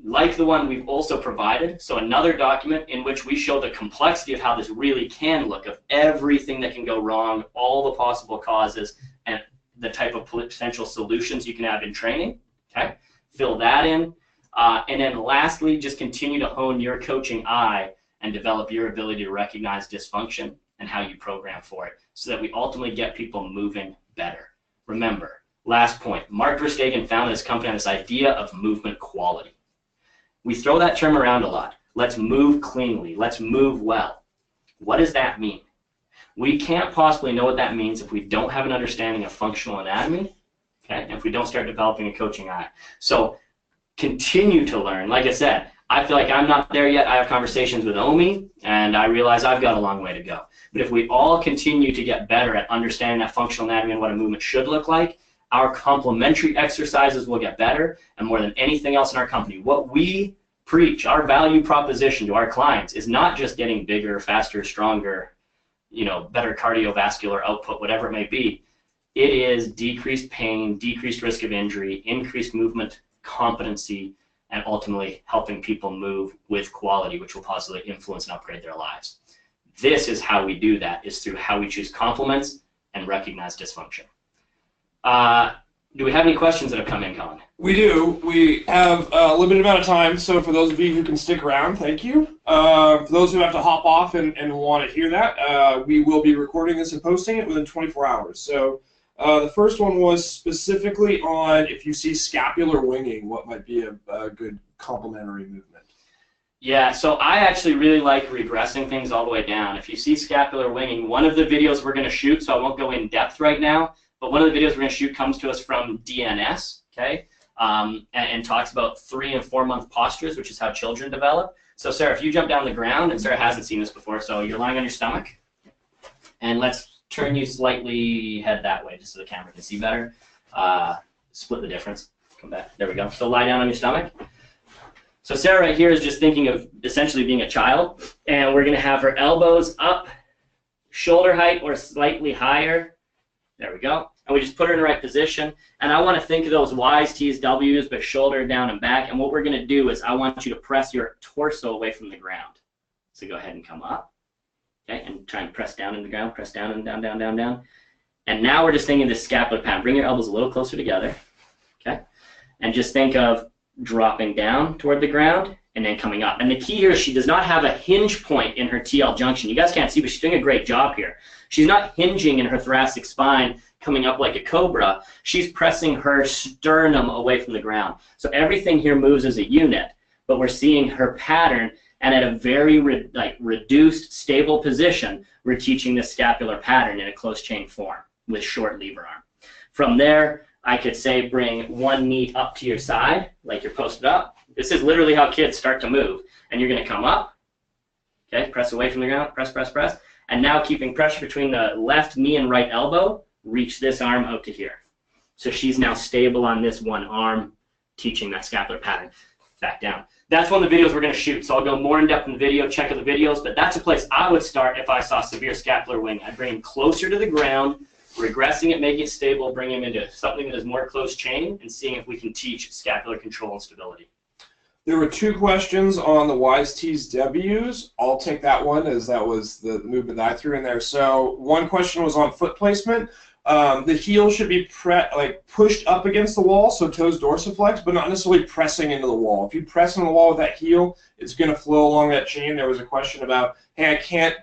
like the one we've also provided. So another document in which we show the complexity of how this really can look, of everything that can go wrong, all the possible causes, and the type of potential solutions you can have in training. Okay, fill that in. And then lastly, just continue to hone your coaching eye and develop your ability to recognize dysfunction and how you program for it so that we ultimately get people moving better. Remember, last point, Mark Verstegen founded this company on this idea of movement quality. We throw that term around a lot. Let's move cleanly. Let's move well. What does that mean? We can't possibly know what that means if we don't have an understanding of functional anatomy, okay, and if we don't start developing a coaching eye. So continue to learn. Like I said, I feel like I'm not there yet. I have conversations with Omi, and I realize I've got a long way to go. But if we all continue to get better at understanding that functional anatomy and what a movement should look like, our complementary exercises will get better, and more than anything else in our company, what we preach, our value proposition to our clients is not just getting bigger, faster, stronger, better cardiovascular output, whatever it may be. It is decreased pain, decreased risk of injury, increased movement competency, and ultimately helping people move with quality, which will positively influence and upgrade their lives. This is how we do that, is through how we choose complements and recognize dysfunction. Do we have any questions that have come in, Colin? We do. We have a limited amount of time, so for those of you who can stick around, thank you. For those who have to hop off and want to hear that, we will be recording this and posting it within 24 hours. So the first one was specifically on if you see scapular winging, what might be a good complementary movement? Yeah, so I actually really like regressing things all the way down. If you see scapular winging, one of the videos we're going to shoot, so I won't go in depth right now, but one of the videos we're going to shoot comes to us from DNS, okay, and talks about 3 and 4 month postures, which is how children develop. So Sarah, if you jump down the ground, and Sarah hasn't seen this before, so you're lying on your stomach, and let's turn you slightly head that way, just so the camera can see better. Split the difference. Come back. There we go. So lie down on your stomach. So Sarah right here is just thinking of essentially being a child, and we're going to have her elbows up, shoulder height or slightly higher. There we go. And we just put her in the right position. And I want to think of those Y's, T's, W's, but shoulder down and back. And what we're going to do is I want you to press your torso away from the ground. So go ahead and come up, okay, and try and press down in the ground, press down and down, down, down, down. And now we're just thinking this scapular pattern. Bring your elbows a little closer together, okay, and just think of dropping down toward the ground and then coming up. And the key here is she does not have a hinge point in her TL junction. You guys can't see, but she's doing a great job here. She's not hinging in her thoracic spine, coming up like a cobra. She's pressing her sternum away from the ground. So everything here moves as a unit, but we're seeing her pattern, and at a very reduced, stable position, we're teaching this scapular pattern in a close chain form with short lever arm. From there, I could say bring one knee up to your side, like you're posted up. This is literally how kids start to move. And you're going to come up, okay, press away from the ground, press, press, press. And now keeping pressure between the left knee and right elbow, reach this arm out to here. So she's now stable on this one arm, teaching that scapular pattern. Back down. That's one of the videos we're going to shoot. So I'll go more in depth in the video, check out the videos, but that's a place I would start if I saw severe scapular wing. I'd bring him closer to the ground, regressing it, making it stable, bring him into something that is more close chain, and seeing if we can teach scapular control and stability. There were 2 questions on the Y's, T's, W's. I'll take that one, as that was the movement that I threw in there. So one question was on foot placement. The heel should be pushed up against the wall, so toes dorsiflex, but not necessarily pressing into the wall. If you press into the wall with that heel, it's going to flow along that chain. There was a question about, hey, I can't,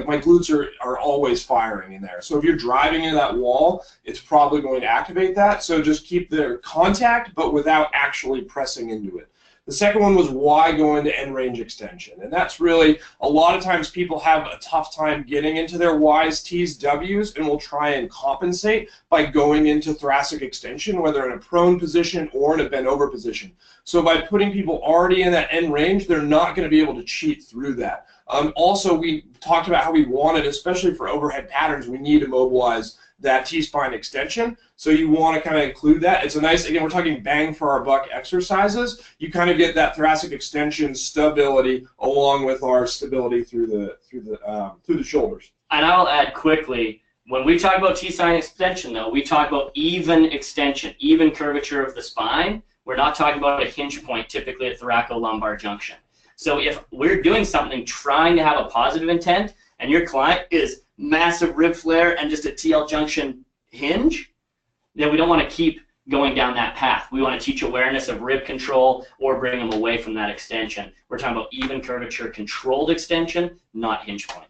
my glutes are always firing in there. So if you're driving into that wall, it's probably going to activate that. So just keep the contact, but without actually pressing into it. The second one was why go into end range extension. And that's really, a lot of times people have a tough time getting into their Y's, T's, W's, and will try and compensate by going into thoracic extension, whether in a prone position or in a bent over position. So by putting people already in that end range, they're not going to be able to cheat through that. Also, we talked about how we wanted, especially for overhead patterns, we need to mobilize that T-spine extension. So you want to kind of include that. It's a nice, again, we're talking bang for our buck exercises. You kind of get that thoracic extension stability along with our stability through the shoulders. And I'll add quickly, when we talk about T-spine extension, though, we talk about even extension, even curvature of the spine. We're not talking about a hinge point, typically at thoracolumbar junction. So if we're doing something trying to have a positive intent, and your client is massive rib flare and just a TL junction hinge, then we don't want to keep going down that path. We want to teach awareness of rib control or bring them away from that extension. We're talking about even curvature, controlled extension, not hinge point.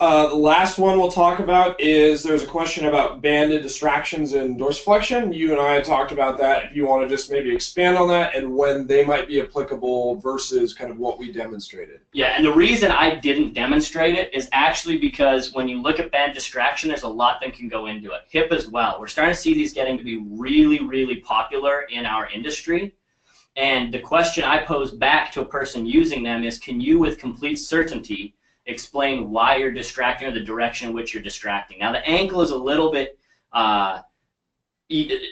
The last one we'll talk about is there's a question about banded distractions and dorsiflexion. You and I talked about that. If you want to just maybe expand on that and when they might be applicable versus kind of what we demonstrated. Yeah, and the reason I didn't demonstrate it is actually because when you look at band distraction, there's a lot that can go into it. Hip as well. We're starting to see these getting to be really, really popular in our industry. And the question I pose back to a person using them is, can you with complete certainty explain why you're distracting or the direction in which you're distracting? Now, the ankle is a little bit, I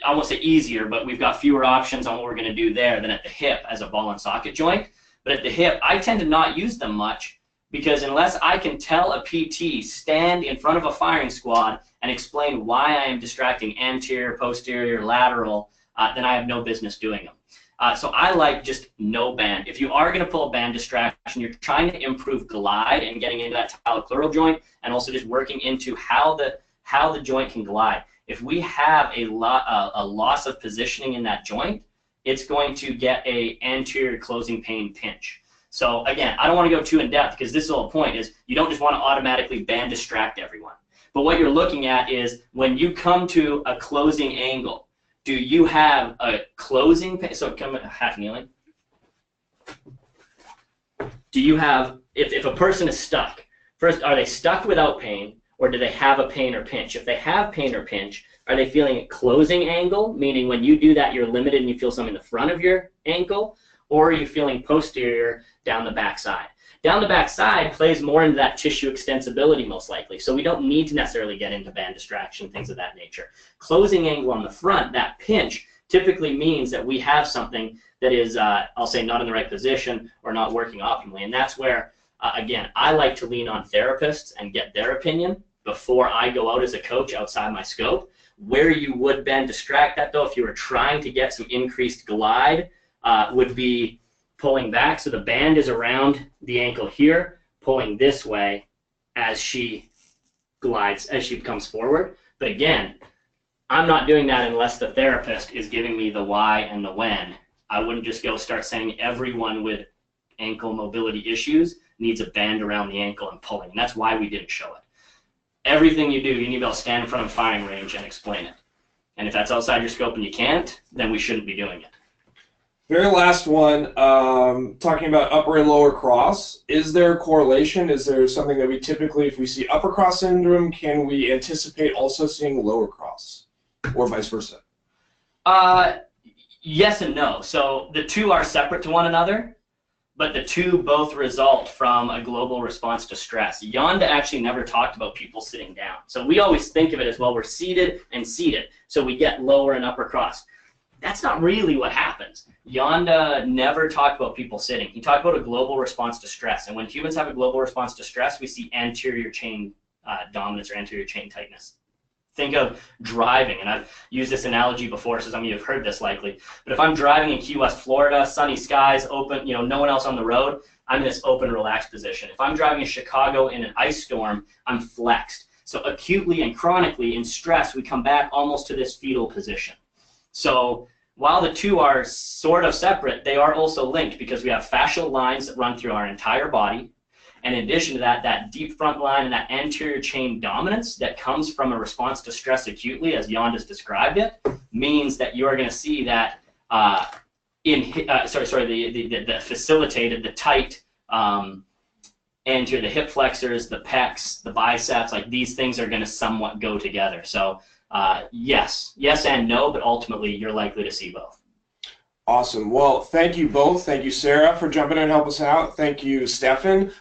won't say easier, but we've got fewer options on what we're going to do there than at the hip as a ball and socket joint. But at the hip, I tend to not use them much because unless I can tell a PT stand in front of a firing squad and explain why I am distracting anterior, posterior, lateral, then I have no business doing them. So I like just no band. If you are going to pull a band distraction, you're trying to improve glide and getting into that talocrural joint and also just working into how the joint can glide. If we have a loss of positioning in that joint, it's going to get a anterior closing pain pinch. So again, I don't want to go too in depth because this is the whole point is you don't just want to automatically band distract everyone. But what you're looking at is when you come to a closing angle, do you have a closing pain? So come half kneeling. do you have, if a person is stuck, first, are they stuck without pain, or do they have a pain or pinch? If they have pain or pinch, are they feeling a closing angle, meaning when you do that, you're limited and you feel something in the front of your ankle, or are you feeling posterior down the back side? Down the back side plays more into that tissue extensibility most likely, so we don't need to necessarily get into band distraction, things of that nature. Closing angle on the front, that pinch, typically means that we have something that is, I'll say, not in the right position or not working optimally, and that's where, again, I like to lean on therapists and get their opinion before I go out as a coach outside my scope. Where you would bend distract that, though, if you were trying to get some increased glide, would be pulling back. So the band is around the ankle here, pulling this way as she glides, as she comes forward. But again, I'm not doing that unless the therapist is giving me the why and the when. I wouldn't just go start saying everyone with ankle mobility issues needs a band around the ankle and pulling. And that's why we didn't show it. Everything you do, you need to be able to stand in front of a firing range and explain it. And if that's outside your scope and you can't, then we shouldn't be doing it. Very last one, talking about upper and lower cross. Is there a correlation? Is there something that we typically, if we see upper cross syndrome, can we anticipate also seeing lower cross, or vice versa? Yes and no. So the two are separate to one another, but the two both result from a global response to stress. Yonda actually never talked about people sitting down. So we always think of it as, well, we're seated and seated, so we get lower and upper cross. That's not really what happens. Yonda never talked about people sitting. He talked about a global response to stress. And when humans have a global response to stress, we see anterior chain dominance or anterior chain tightness. Think of driving, and I've used this analogy before, so some of you have heard this likely. But if I'm driving in Key West, Florida, sunny skies, open, no one else on the road, I'm in this open, relaxed position. If I'm driving in Chicago in an ice storm, I'm flexed. So acutely and chronically in stress, we come back almost to this fetal position. So while the two are sort of separate, they are also linked because we have fascial lines that run through our entire body. And in addition to that, that deep front line and that anterior chain dominance that comes from a response to stress acutely, as Yonda's described it, means that you are going to see that the facilitated, the tight anterior, the hip flexors, the pecs, the biceps, like these things are going to somewhat go together. So yes and no, but ultimately you're likely to see both. Awesome. Well, thank you both. Thank you, Sarah, for jumping in and help us out. Thank you, Stefan.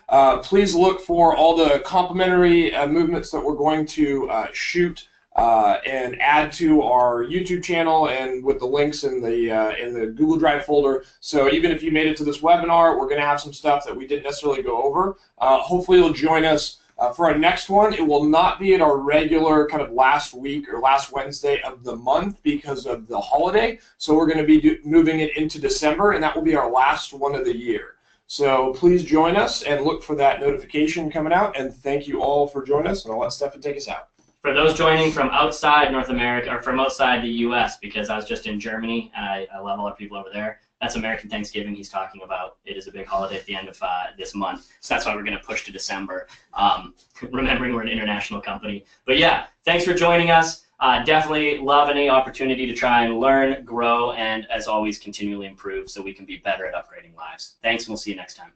Please look for all the complimentary movements that we're going to shoot and add to our YouTube channel, and with the links in the Google Drive folder. So even if you made it to this webinar, we're going to have some stuff that we didn't necessarily go over. Hopefully you'll join us for our next one. It will not be at our regular kind of last week or last Wednesday of the month because of the holiday. So we're going to be moving it into December, and that will be our last one of the year. So please join us and look for that notification coming out. And thank you all for joining us, and I'll let Stefan take us out. For those joining from outside North America, or from outside the U.S., because I was just in Germany, and I love all our people over there, that's American Thanksgiving he's talking about. It is a big holiday at the end of this month, so that's why we're going to push to December, remembering we're an international company. But yeah, thanks for joining us. Definitely love any opportunity to try and learn, grow, and as always, continually improve so we can be better at upgrading lives. Thanks, and we'll see you next time.